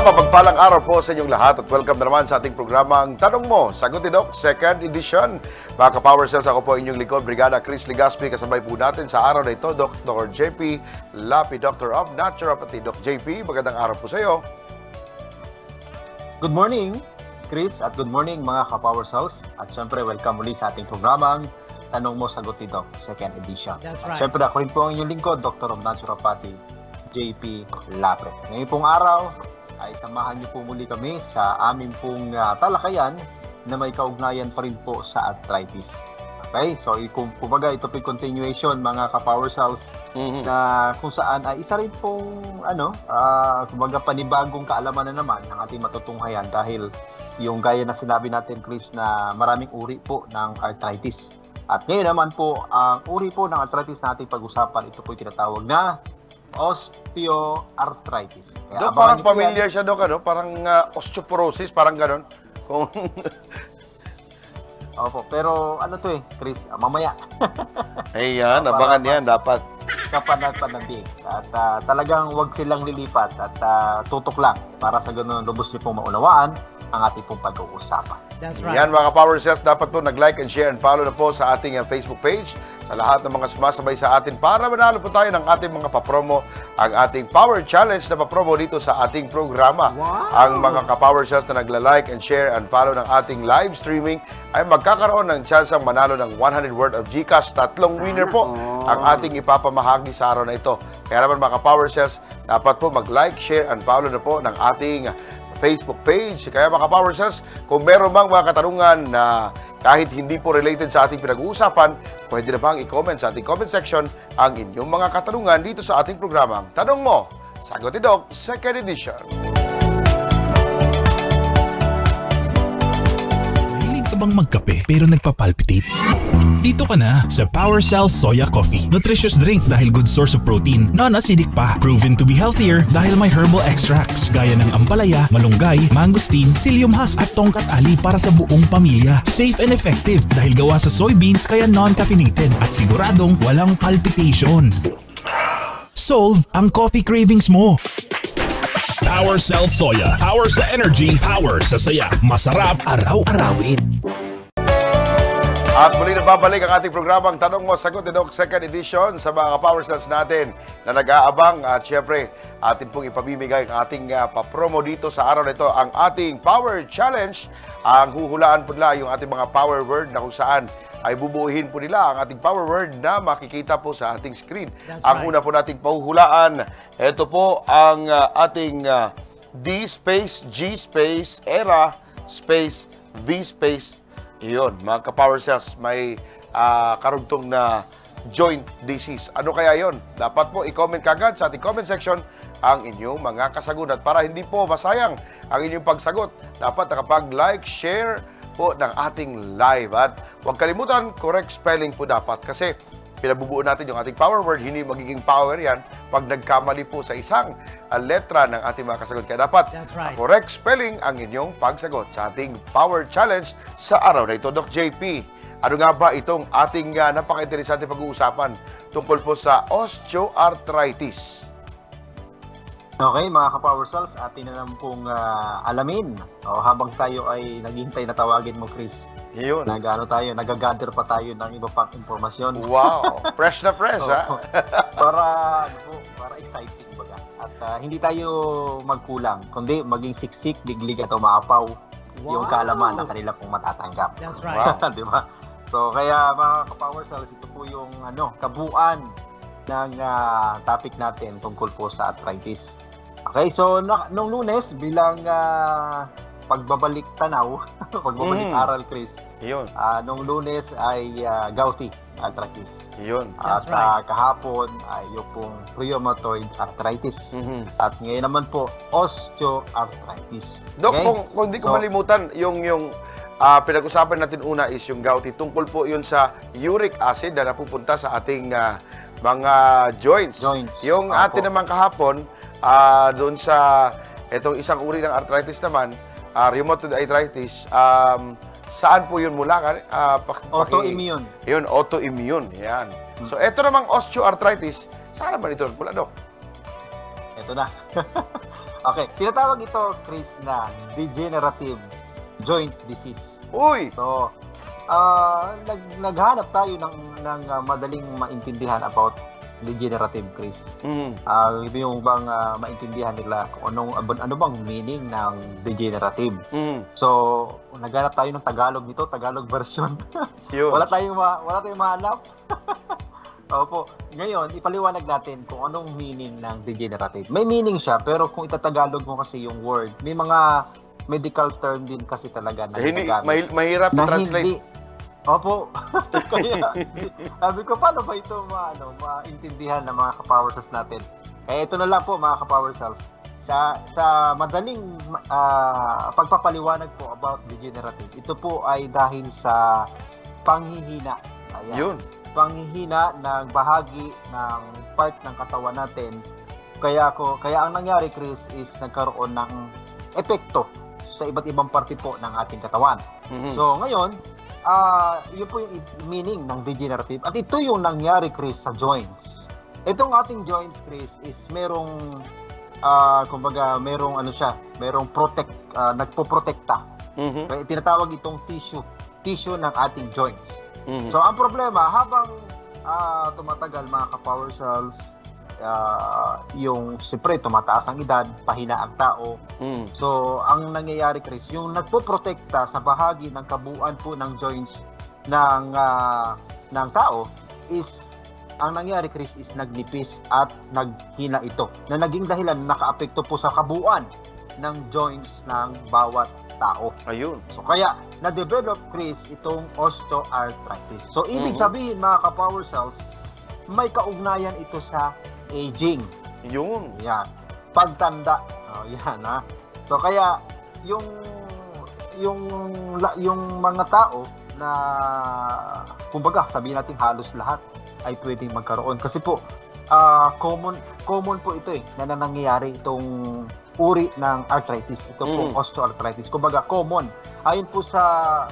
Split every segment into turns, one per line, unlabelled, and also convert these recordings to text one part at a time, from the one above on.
Mapagpalang araw po sa inyong lahat at welcome na naman sa ating programang Tanong Mo, Sagot ni Doc, second edition. Mga ka-Power Cells, ako po inyong likod, Brigada Chris Legaspi. Kasabay po natin sa araw na ito, Dr. JP Lapi, Doctor of Naturopathy. Doc JP, magandang araw po sa iyo.
Good morning, Chris, at good morning mga ka-Power Cells. At syempre, welcome muli sa ating programang Tanong Mo, Sagot ni Doc, second edition.
That's right.
At syempre, ako rin po ang inyong lingkod, Doctor of Naturopathy, JP Lapi. Ngayon pong araw, ay samahan niyo po muli kami sa aming pong talakayan na may kaugnayan pa rin po sa arthritis. Okay? So, kumbaga, ito po yung continuation, mga ka-Power Cells, na kung saan ay isa rin pong, kumbaga, panibagong kaalaman na naman ng ating matutunghayan dahil yung gaya na sinabi natin, Chris, na maraming uri po ng arthritis. At ngayon naman po, ang uri po ng arthritis na ating pag-usapan, ito po yung tinatawag na osteoarthritis.
Dok, parang familiar siya, Dok, ano? Parang osteoporosis, parang ganon. Kung...
Opo, pero ano to Chris, mamaya.
Ayan, abangan yan, dapat.
Kapanag-panagdig. At talagang wag silang lilipat at tutok lang para sa ganun lubos niyo pong maunawaan ang ating pong pag-uusapan.
That's right.
Yan mga Power Cells, dapat po nag-like and share and follow na po sa ating Facebook page sa lahat ng mga sumasabay sa atin para manalo po tayo ng ating mga papromo, ang ating Power Challenge na papromo dito sa ating programa.
Wow.
Ang mga ka-Power Cells na nagla-like and share and follow ng ating live streaming ay magkakaroon ng chance ang manalo ng 100 worth of GCash. Tatlong winner po ang ating ipapamahagi sa araw na ito. Kaya naman mga ka-Power Cells, dapat po mag-like, share and follow na po ng ating Facebook page. Kaya mga Power Cells, kung meron bang mga katanungan na kahit hindi po related sa ating pinag-uusapan, pwede na bang i-comment sa ating comment section ang inyong mga katanungan dito sa ating programang Tanong Mo, Sagot ni Doc, second edition.
Mahilig ka bang magkape pero nagpapalpitate? Dito ka na sa Power Cells Soya Coffee. Nutritious drink dahil good source of protein, non-acidic pa. Proven to be healthier dahil may herbal extracts gaya ng ampalaya, malunggay, mangosteen, psyllium husk at tongkat ali para sa buong pamilya. Safe and effective dahil gawa sa soybeans kaya non-caffeinated at siguradong walang palpitation. Solve ang coffee cravings mo. Power Cells Soya. Power sa energy, power sa saya. Masarap araw-arawin.
At muli na babalik ang ating programang Tanong Mo, Sagot ni Doc, second edition sa mga Power Cells natin na nag-aabang. At syempre, atin pong ipamimigay ang ating papromo dito sa araw na ito, ang ating Power Challenge. Ang huhulaan po nila yung ating mga power word na kung saan ay bubuuhin po nila ang ating power word na makikita po sa ating screen. Ang una po nating pahuhulaan, ito po ang ating D space, G space, era space, V space. Iyon, mga ka-Power Cells, may karugtong na joint disease. Ano kaya yon? Dapat po i-comment kagad sa ating comment section ang inyong mga kasagutan para hindi po masayang ang inyong pagsagot. Dapat nakapag-like, share po ng ating live. At huwag kalimutan, correct spelling po dapat kasi pinabubuo natin yung ating power word, hindi magiging power yan pag nagkamali po sa isang letra ng ating mga kasagot. Kaya dapat correct spelling ang inyong pagsagot sa ating Power Challenge sa araw na ito. Doc JP, ano nga ba itong ating napaka-interesante pag-uusapan tungkol po sa osteoarthritis?
Okay, mga ka-Power Cells, atin na lang pong alamin. Habang tayo ay naghihintay na tawagin mo, Chris.
Yun.
Nag-gather pa tayo ng iba pang impormasyon.
Wow! Fresh na fresh, ha?
Para exciting baga. At hindi tayo magkulang, kundi maging siksik, liglig at umaapaw yung kaalaman na kanila pong matatanggap.
That's right.
Wow.
Diba? So, kaya mga ka-Power Cells, ito po yung kabuuan ng topic natin tungkol po sa arthritis. Okay, so nung Lunes bilang pagbabalik tanaw, pagbabalik aral, Chris.
Yun.
Nung Lunes ay gouty arthritis.
Yun.
At kahapon ay yung pong rheumatoid arthritis. At ngayon naman po osteoarthritis.
Dok, kung hindi ko malimutan, yung pinag-usapan natin una is yung gouty. Tungkol po yun sa uric acid na napupunta sa ating mga joints. Yung atin naman kahapon, doon sa itong isang uri ng arthritis naman, rheumatoid arthritis, saan po yun mula?
Autoimmune.
Yun, autoimmune. Yan. So, ito namang osteoarthritis, saan naman ito mula, Dok?
Ito na. Okay, tinatawag ito, Chris, na degenerative joint disease.
Uy!
So, naghanap tayo ng madaling maintindihan about degenerative, Chris. Ito yung bang maintindihan nila kung ano bang meaning ng degenerative. So, naghanap tayo ng Tagalog nito, Tagalog version.
Yun.
wala tayong mahanap. Opo. Ngayon, ipaliwanag natin kung anong meaning ng degenerative. May meaning siya, pero kung itatagalog mo kasi yung word, may mga medical term din kasi talaga na ginagamit.
Mahirap
na
i-translate.
Opo. Kaya, sabi ko, paano ba ito maintindihan ng mga ka-power cells natin? Kaya ito na lang po, mga ka-power cells. Sa madaling pagpapaliwanag po about degenerative, ito po ay dahil sa panghihina. Ayan.
Yun.
Panghihina ng bahagi ng part ng katawan natin. Kaya ang nangyari, Chris, is nagkaroon ng epekto sa iba't ibang parte po ng ating katawan. So, ngayon, yun po yung meaning ng degenerative. At ito yung nangyari, Chris, sa joints. Itong ating joints, Chris, is merong kumbaga, merong nagpoprotekta. Kaya tinatawag itong tissue ng ating joints. So, ang problema, habang tumatagal, mga ka-power cells, yung siyempre tumataas ang edad, pahina ang tao. So, ang nangyayari, Chris, yung nagpoprotekta sa bahagi ng kabuuan po ng joints ng tao is, ang nangyayari, Chris, is nagnipis at naghina ito, na naging dahilan nakaapekto po sa kabuuan ng joints ng bawat tao.
Ayun.
So, kaya na-develop, Chris, itong osteoarthritis. So, ibig sabihin, mga ka-power cells, may kaugnayan ito sa aging.
Yun.
Yan. Pagtanda. Yan, ha. So, kaya, yung mga tao na, kumbaga, sabihin natin halos lahat ay pwedeng magkaroon. Kasi po, common po ito na nangyayari itong uri ng arthritis. Ito po osteoarthritis. Kumbaga, common. Ayon po sa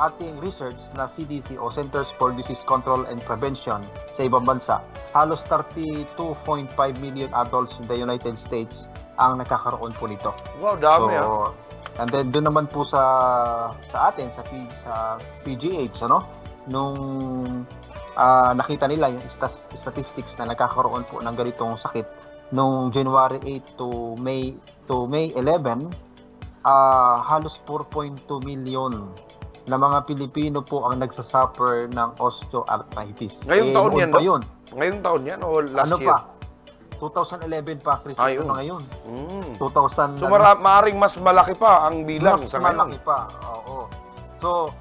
ating research na CDC o Centers for Disease Control and Prevention sa ibang bansa, halos 32.5 million adults in the United States ang nakakaroon po nito.
Wow, dami
And then doon naman po sa atin sa PGH, nung nakita nila yung statistics na nakakaroon po ng ganitong sakit nung January 8 to May 11, halos 4.2 million na mga Pilipino po ang nagsasuffer ng osteoarthritis.
Ngayong taon yan,
pa yun.
Ngayong taon yan o last year?
Pa? 2011 pa, Chris. Ito na ngayon. 2000.
So, maaaring mas malaki pa ang bilang sa ngayon. Mas
malaki pa, oo. So,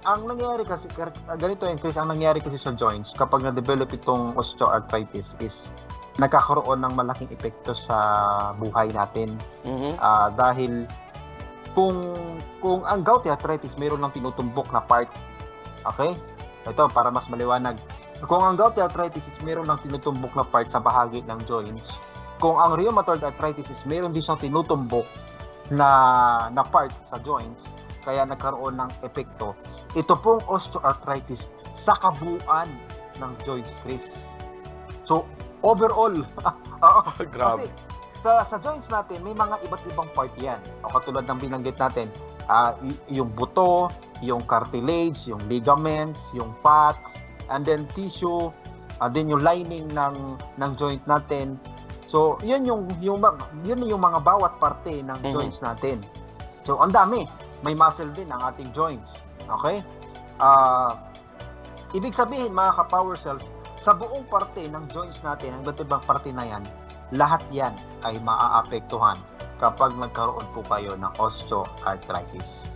ang nangyayari kasi, ganito yun, Chris, ang nangyayari kasi sa joints, kapag na-develop itong osteoarthritis is, nagkakaroon ng malaking epekto sa buhay natin. Dahil kung ang gouty arthritis mayroon lang tinutumbok na part, okay? Ito para mas maliwanag. Kung ang gouty arthritis is mayroon lang tinutumbok na part sa bahagi ng joints, kung ang rheumatoid arthritis is mayroon din siyang tinutumbok na part sa joints, kaya nagkaroon ng epekto. Ito pong osteoarthritis sa kabuuan ng joints, Chris. So, overall,
grabe.
Kasi sa joints natin, may mga iba't ibang part yan. O katulad ng binanggit natin, yung buto, yung cartilage, yung ligaments, yung fats, and then tissue, then yung lining ng joint natin. So, yun yung mga bawat parte ng joints natin. So, ang dami. May muscle din ang ating joints. Okay? Ibig sabihin, mga ka-power cells, sa buong parte ng joints natin, ang iba't ibang parte na yan, lahat yan ay maaapektuhan kapag nagkaroon po kayo ng osteoarthritis.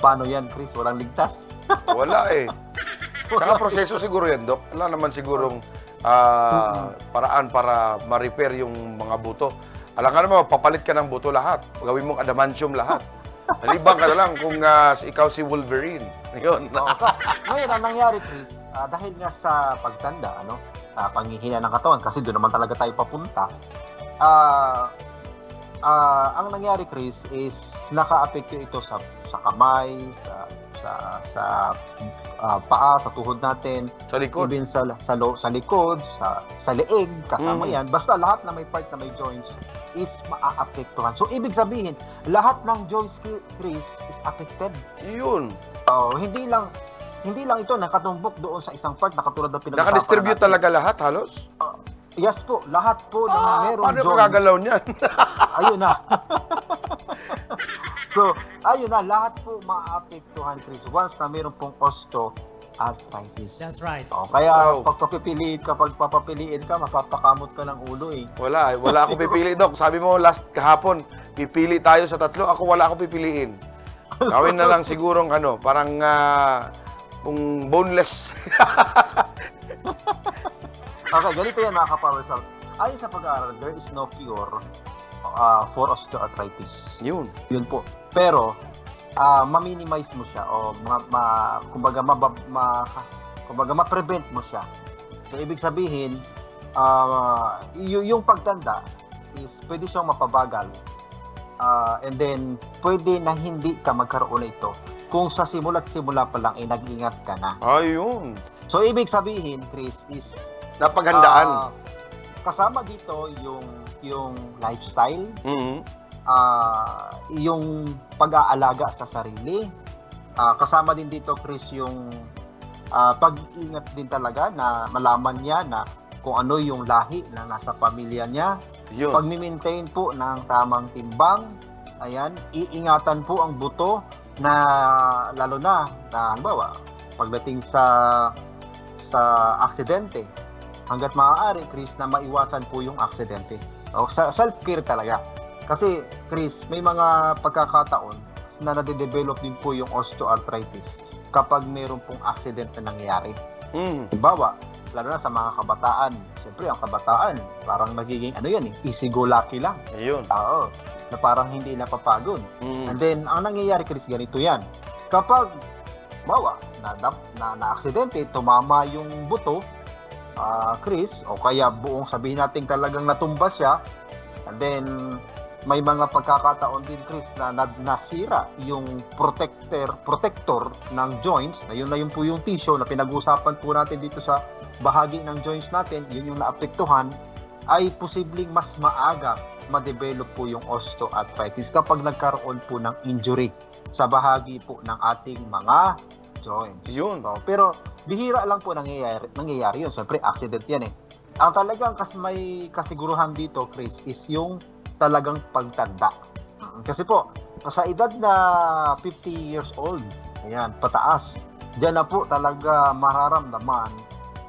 Paano yan, Chris? Walang ligtas?
Wala eh. Saka proseso siguro yan, Dok. Wala naman sigurong paraan para ma-repair yung mga buto. Alam ka naman, papalit ka ng buto lahat. Gawin mong adamantium lahat. Nalibang ka na lang kung ikaw si Wolverine. Yun.
Ngayon, ang nangyari, Chris, dahil nga sa pagtanda, panghihina ng katawan, kasi doon naman talaga tayo papunta, ang nangyari, Chris, is naka-apekto ito sa kamay, paa, sa tuhod natin,
Sa likod.
even sa likod, sa leeg, kasama yan. Basta lahat na may part na may joints is maaapektuhan. So, ibig sabihin, lahat ng joints, Chris, is affected.
Yun.
Hindi lang ito nakatumbok doon sa isang part na katulad ng pinag-usapan
Naka-distribute
natin.
talaga lahat, halos?
Yes po, lahat po na merong
Paano
joints.
magagalaw niyan?
Ayun na. So, ayun na, lahat po maaapektuhan, Chris, once na meron pong osteoarthritis.
That's right.
Kaya
Wow.
kapag papapiliin ka, mapapakamot ka ng ulo eh.
Wala akong pipili, Dok. Sabi mo last kahapon, pipili tayo sa tatlo. Ako wala akong pipiliin. Gawin na lang sigurong parang kung boneless.
Okay, ganito yan mga ka-power cells. Ayon sa pag-aaral, there is no cure for osteoarthritis.
Yun.
Yun po. Pero, ma-minimize mo siya o kumbaga ma-prevent mo siya. So, ibig sabihin, yung pagtanda is pwede siyang mapabagal. And then, pwede na hindi ka magkaroon ito kung sa simula't simula pa lang ay nag-ingat ka na.
Ayun.
So, ibig sabihin, Chris, is
Napaghandaan.
kasama dito yung lifestyle,
Mhm.
yung pag-aalaga sa sarili. Kasama din dito, Chris, yung pag-iingat din talaga na malaman niya na kung ano yung lahi na nasa pamilya niya.
Yun.
Pag-maintain po ng tamang timbang. Ayan, iingatan po ang buto na lalo na halimbawa pagdating sa aksidente. Hanggat maaari, Chris, na maiwasan po yung aksidente. Self-care talaga. Kasi, Chris, may mga pagkakataon na nade-develop din po yung osteoarthritis kapag mayroon pong accident na nangyayari. Halimbawa, lalo na sa mga kabataan. Siyempre, ang kabataan, parang nagiging, easy-go-lucky lang.
Ayun.
Oo, na parang hindi napapagod.
Mm.
And then, ang nangyayari, Chris, ganito yan. Kapag, bawa, na-aksidente, tumama yung buto, Chris, o kaya buong sabihin natin talagang natumba siya, and then, may mga pagkakataon din, Chris, na nasira yung protector ng joints, na yun po yung tissue na pinag-usapan po natin dito sa bahagi ng joints natin, yun yung naapektuhan, ay posibleng mas maaga ma-develop po yung osteoarthritis kapag nagkaroon po ng injury sa bahagi po ng ating mga joints.
Yun.
Pero bihira lang po nangyayari yun. Siyempre, accident yan eh. Ang talagang may kasiguruhan dito, Chris, is yung talagang pagtanda. Kasi po, sa edad na 50 years old, ayan, pataas, dyan na po talaga mararamdaman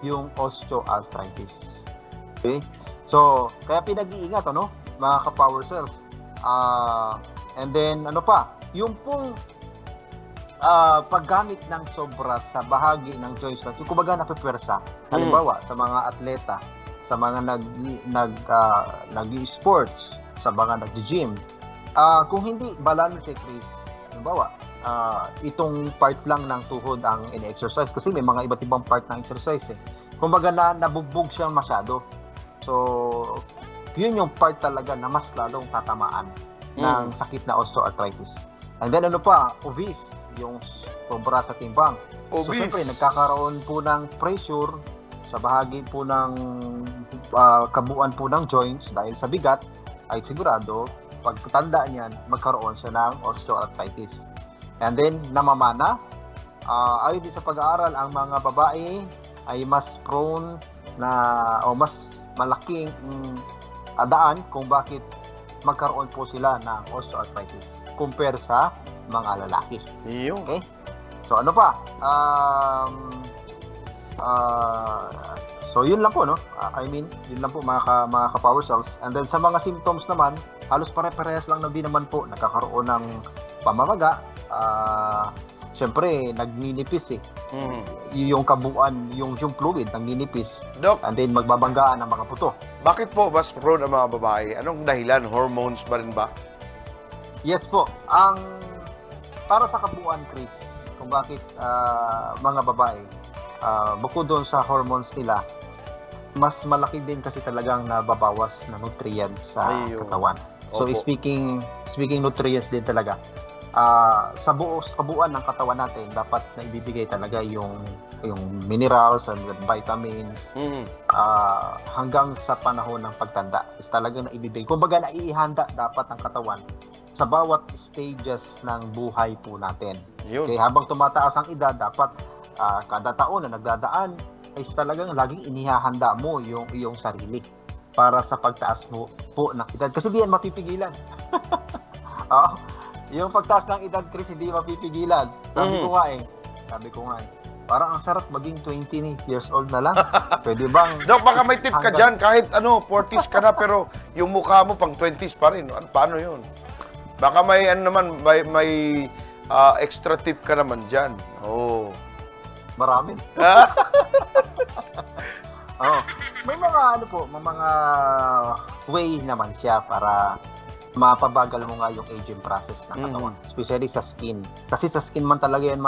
yung osteoarthritis. Okay? So, kaya pinag-iingat, mga ka-power cells. And then, yung pong paggamit ng sobra sa bahagi ng joints natin, kumbaga napipwersa. Halimbawa, sa mga atleta, sa mga nag-sports, sa mga nag-gym, kung hindi balance, Chris, halimbawa, itong part lang ng tuhod ang in-exercise kasi may mga iba't ibang part ng exercise eh. Kumbaga nabubog siyang masyado. So, yun yung part talaga na mas lalong tatamaan ng sakit na osteoarthritis. And then obese, yung sobra sa timbang. So,
Obese.
siyempre, nagkakaroon po ng pressure sa bahagi po ng kabuuan po ng joints dahil sa bigat, ay sigurado, pagtanda niyan, magkaroon siya ng osteoarthritis. And then, namamana, ayon din sa pag-aaral, ang mga babae ay mas prone o mas malaking daan kung bakit magkaroon po sila ng osteoarthritis compare sa mga lalaki.
Yun.
Okay? So, ano pa? So, yun lang po, yun lang po mga ka-power cells. And then, sa mga symptoms naman, halos pare-parehas lang na din naman po. Nagkakaroon ng pamamaga. Siyempre, nagninipis eh. Yung kabuuan, yung fluid, nagninipis.
Dok,
And then, magbabanggaan ng mga puto.
bakit po mas prone ang mga babae? Anong dahilan? Hormones ba rin ba?
Yes po. Para sa kabuuan, Chris, kung bakit mga babae, bukod doon sa hormones nila, mas malaki din kasi talagang nababawas na nutrients sa
Ayun.
katawan. So
Opo.
speaking nutrients din talaga. sa kabuuan ng katawan natin, dapat na ibibigay talaga yung minerals and vitamins hanggang sa panahon ng pagtanda. Is talaga na ibibigay. Kumbaga naiihanda dapat ang katawan sa bawat stages ng buhay po natin.
Yun.
Okay, habang tumataas ang edad, dapat kada taon na nagdadaan is talagang laging inihahanda mo yung iyong sarili para sa pagtaas mo po ng edad. Kasi di yan mapipigilan. Yung pagtaas ng edad, Chris, hindi mapipigilan. Sabi ko nga eh. Parang ang sarap maging 20 years old na lang. Pwede bang...
Dok, baka may tip ka dyan. Kahit 40s ka na, pero yung mukha mo pang 20s pa rin. Paano yun? Baka may may extra tip ka naman dyan. Oh.
Marami. May mga way naman siya para mapabagal mo nga yung aging process ng katawan. Especially sa skin. Kasi sa skin man talaga yan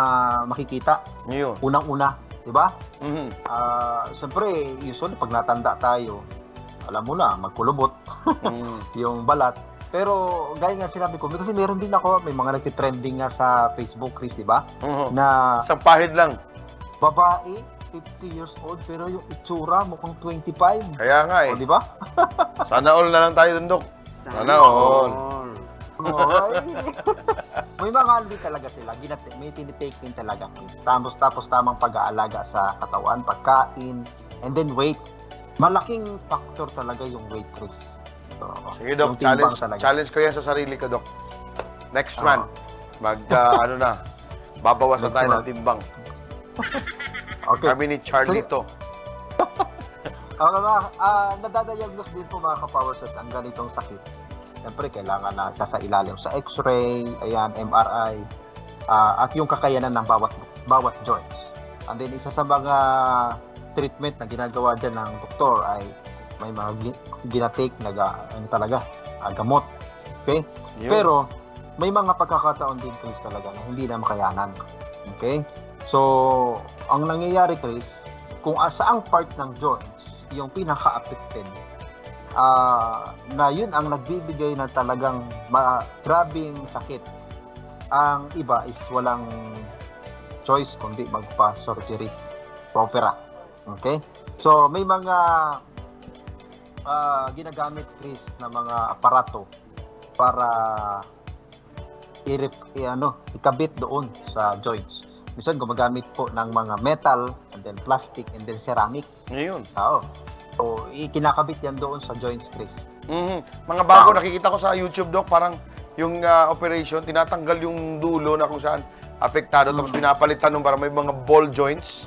makikita.
Yun.
Unang-una, di ba? Siyempre, usually pag natanda tayo, alam mo na, magkulubot yung balat. Pero gaya nga sinabi ko, kasi meron din ako, may mga nagtitrending nga sa Facebook, Chris, di ba? Na
isang pahid lang.
Babae, 50 years old, pero yung itsura mukhang 25.
Kaya nga eh.
O, di ba?
Sana all na lang tayo dun, Dok. Sana all.
May mga hindi talaga sila. May tinitake din talaga. Tapos tamang pag-aalaga sa katawan, pagkain, and then weight. Malaking factor talaga yung weight, Chris. So,
sige, Dok. Challenge ko yan sa sarili ko, Dok. Next month, babawasan tayo ng timbang.
Okay.
Kami ni Charlito.
Nadadiagnose din po mga ka-Power Cells ang ganitong sakit. Siyempre, kailangan na sasailalim sa X-ray, MRI, at yung kakayanan ng bawat joints. And then, isa sa mga treatment na ginagawa dyan ng doktor ay may mga ginatake na gamot. Okay?
Yun.
Pero, may mga pagkakataon din, Chris, talaga na hindi na makayanan. Okay? So, ang nangyayari, Chris, kung saang part ng joints yung pinaka-affected, na yun ang nagbibigay na talagang grabing sakit. Ang iba is walang choice kundi magpa-surgery, opera. Okay? So, may mga ginagamit, Chris, na mga aparato para ikabit doon sa joints. Minsan gumagamit po ng mga metal, and then plastic, and then ceramic.
Ngayon.
So, ikinakabit yan doon sa joints, Chris.
Mga bago nakikita ko sa YouTube, Doc, parang yung operation, tinatanggal yung dulo na kung saan apektado, tapos pinapalitan nung para may mga ball joints.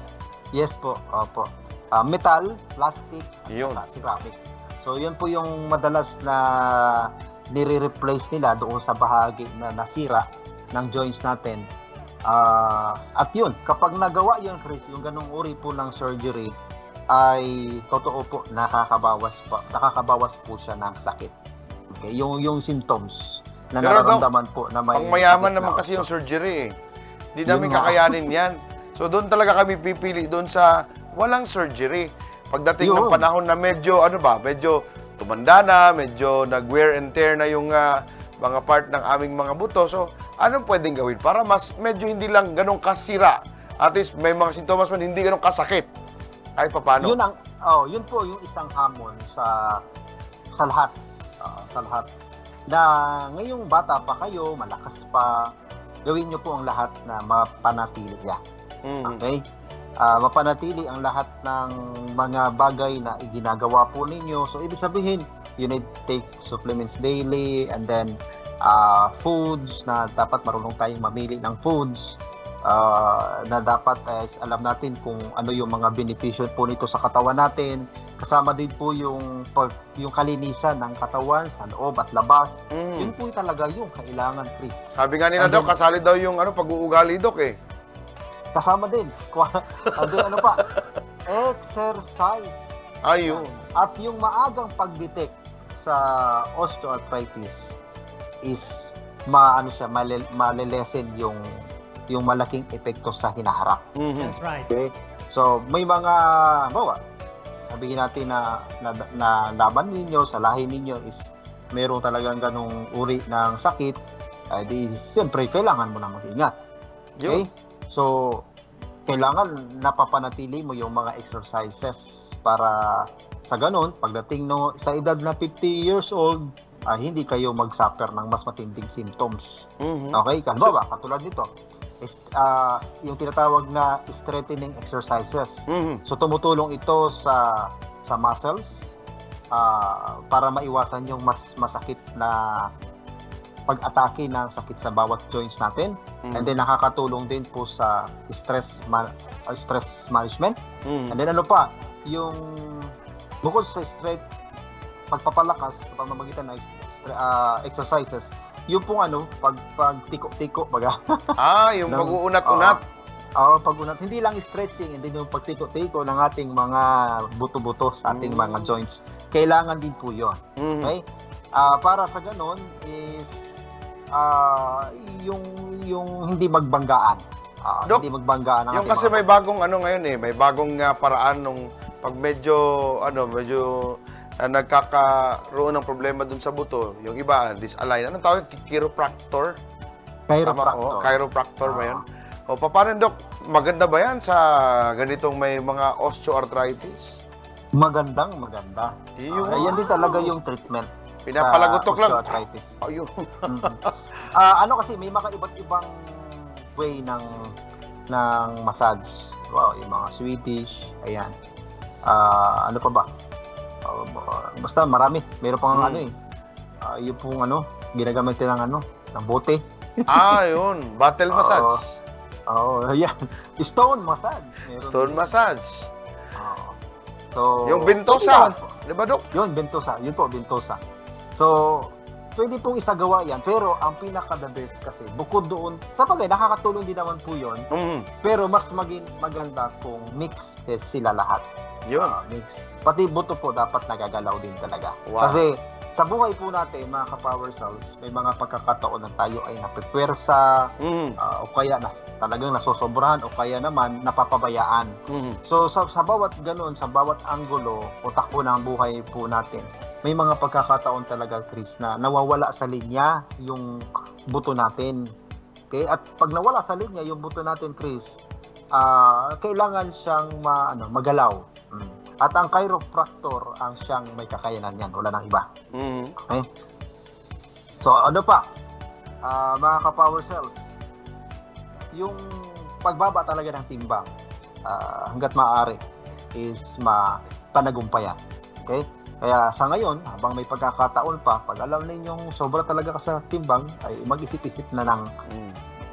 Yes po, opo. Metal, plastic,
yun.
Ceramic. So, yun po yung madalas na nire-replace nila doon sa bahagi na nasira ng joints natin. At yun, kapag nagawa yun, Chris, yung ganong uri po ng surgery, ay totoo po nakakabawas po siya ng sakit. Okay, yung symptoms na nararamdaman po na may...
Pang mayaman naman kasi yung surgery eh. Hindi namin kakayanin yan. So doon talaga kami pipili doon sa walang surgery. Pagdating ng panahon na medyo tumanda na, medyo nag-wear and tear na yung mga part ng aming mga buto. So, anong pwedeng gawin para mas medyo hindi lang ganong kasira? At least may mga sintomas man hindi ganong kasakit. Ay, paano?
Yun po yung isang hamon sa lahat. Sa lahat. Na ngayong bata pa kayo, malakas pa, gawin nyo po ang lahat na mapanatili niya. Okay? Mapanatili ang lahat ng mga bagay na iginagawa po ninyo. So, ibig sabihin, you need to take supplements daily, and then foods na dapat marunong tayong mamili ng foods na dapat alam natin kung ano yung mga benepisyo po nito sa katawan natin. Kasama din po yung kalinisan ng katawan sa loob at labas. Yun po talaga yung kailangan, Chris.
Sabi nga nila, Doc, kasali daw yung pag-uugali, Doc eh.
Kasama din. Exercise.
Ayun.
At yung maagang pag-detect sa osteoarthritis is malelesen yung malaking epekto sa hinaharap.
That's right.
Okay? So, may mga, sabihin natin na laban ninyo, sa lahi ninyo is meron talagang ganong uri ng sakit. di siyempre kailangan mo na mag-ingat. Okay?
Yun.
So, kailangan napapanatili mo yung mga exercises para sa ganun, pagdating no, sa edad na 50 years old, hindi kayo mag-suffer ng mas matinding symptoms.
Mhm.
Okay? Kalbawa, katulad nito, yung tinatawag na strengthening exercises.
Mhm.
So, tumutulong ito sa muscles para maiwasan yung mas masakit na pag-atake ng sakit sa bawat joints natin.
Mhm.
And then nakakatulong din po sa stress management.
Mhm.
And then ano pa, yung bukod sa stress, pagpapalakas sa pamamagitan ng exercises, yung pong pagtiko-tiko, baga.
Yung
ng-
mag-uunat-unat.
Pag-unat, hindi lang stretching, hindi yung pagtiko-tiko ng ating mga buto-buto sa ating mga joints. Kailangan din po yun.
Mhm.
Okay? Para sa ganon is yung hindi magbanggaan.
Dok,
Hindi magbanggaan ang
Yung
ating
kasi
mga
may bagong ngayon may bagong paraan nung pag medyo nagkakaroon ng problema dun sa buto. Yung iba disalign. Anong tawag? Chiropractor?
chiropractor.
Chiropractor ba yun? O paano, Dok? Maganda ba yan sa ganitong may mga osteoarthritis?
Maganda.
Yung
Yan din talaga yung treatment.
Pinapalagotok
sa
lang.
osteoarthritis.
Ayun.
Kasi may mga iba't ibang way ng massage. Wow, yung mga Swedish, ayan. Ano pa ba? Basta marami. Meron pang yung pong ginagamit ng bote.
Yun. Battle massage.
Ayan. Stone massage. Meron
Stone
din.
massage.
So,
Yung
pwede
bentosa.
naman po.
Di ba, Dok?
Yun, bentosa. Yun po, bentosa. So, pwede pong isagawa yan. Pero, ang pinaka-the best kasi, bukod doon, sa bagay, nakakatulong din naman po yun.
Mhm.
Pero, mas maganda kung mix sila lahat.
Yun.
Mix. Pati buto po dapat nagagalaw din talaga.
Wow.
Kasi, sa buhay po natin, mga ka-power cells, may mga pagkakataon na tayo ay napipwersa,
Mhm.
o kaya talagang nasosobrahan, o kaya naman napapabayaan.
Mhm.
So sa bawat ganun, sa bawat anggulo o takbo ng buhay po natin, may mga pagkakataon talaga, Chris, na nawawala sa linya yung buto natin. Okay? At pag nawala sa linya yung buto natin, Chris, kailangan siyang magalaw. At ang chiropractor ang siyang may kakayanan yan, wala nang iba.
Mhm.
Okay? So ano pa? Mga ka-power cells, yung pagbaba talaga ng timbang, hanggat maaari is panagumpayan. Okay? Kaya sa ngayon, habang may pagkakataon pa, pag alam ninyong sobra talaga ka sa timbang, ay mag-isip-isip na ng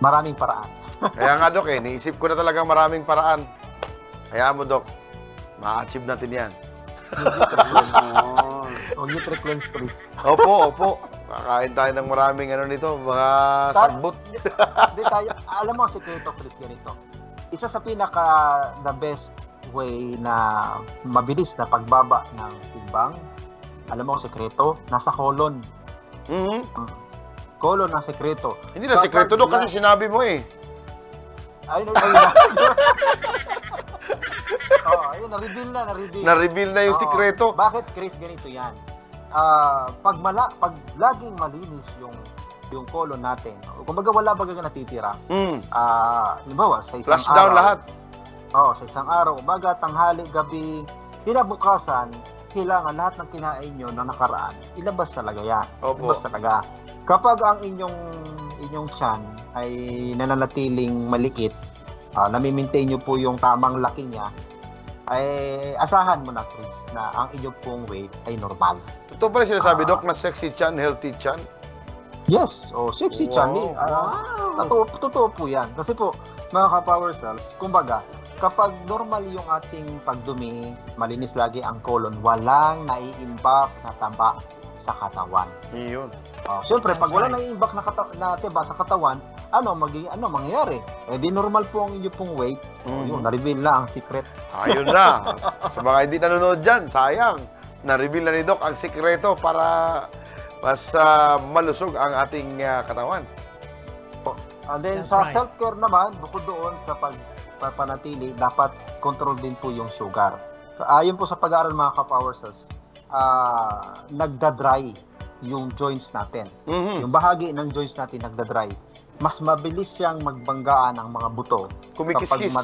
maraming paraan.
Kaya nga, Dok, niisip ko na talagang maraming paraan. Kaya mo, Dok, ma-achieve natin yan.
O Nutri-Cleanse, Chris.
Opo. Kakain tayo ng maraming nito, mga sagbot.
Hindi tayo, alam mo ang sekreto, Chris, ganito. Isa sa the best way na mabilis na pagbaba ng timbang, alam mo ang sekreto, nasa colon.
Mhm.
Colon ang sekreto.
Hindi na sekreto, Dok, kasi sinabi mo
Ayun na-reveal na.
Na-reveal na yung
Oo.
sikreto.
Bakit, Chris, ganito yan? Pag laging malinis yung colon natin, kumbaga wala baga natitira. Halimbawa, sa isang
Flush down
araw,
lahat.
sa isang araw, umaga, tanghali, gabi, kinabukasan, kailangan lahat ng kinain nyo na nakaraan, ilabas talaga yan.
Opo.
Ilabas talaga. Kapag ang inyong tiyan ay nananatiling maliit, nami-maintain nyo po yung tamang laki niya, ay asahan mo na, Chris, na ang inyong pong weight ay normal.
Totoo pala sinasabi, Dok, na sexy chan, healthy chan.
Yes, sexy
Wow.
chan. Totoo po yan. Kasi po, mga ka-power cells, kumbaga, kapag normal yung ating pagdumi, malinis lagi ang colon, walang naiimbak na taba sa katawan.
Yun.
Siyempre, pag wala naiimbak na taba sa katawan, mangyayari? Di normal po ang inyong pong weight. Yun, na-reveal na ang secret.
Ayun na. Sa mga hindi nanonood dyan, sayang. Na-reveal na ni Doc ang sikreto para mas malusog ang ating katawan.
And then
That's
sa
right.
self-care naman, bukod doon sa pagpapanatili, dapat control din po yung sugar. Ayon po sa pag-aaral, mga ka-power cells, nagda-dry yung joints natin.
Mhm.
Yung bahagi ng joints natin nagda-dry, mas mabilis siyang magbanggaan ang mga buto.
Kumikiskis.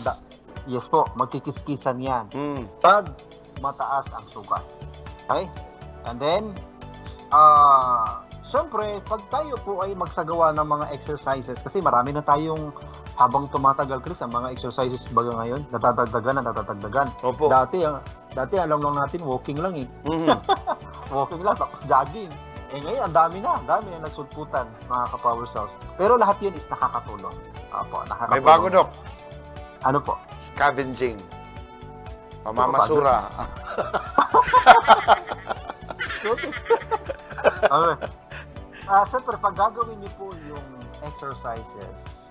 Yes po, magkikiskisan yan.
Mm.
Pag mataas ang sugat. Okay? And then, syempre, pag tayo po ay magsagawa ng mga exercises, kasi marami na tayong habang tumatagal, Chris, ang mga exercises baga ngayon, natadagdagan.
Opo.
Dati alam lang natin, walking lang eh.
Mhm.
Walking lang, tapos jogging. Ngayon, ang dami na nagsulputan, mga ka-Power Cells. Pero lahat yun is nakakatulong. Opo, nakakatulong.
May bago, Dok.
Ano po?
Scavenging. Pamamasura.
Okay. Siyempre, pag gagawin niyo po yung exercises,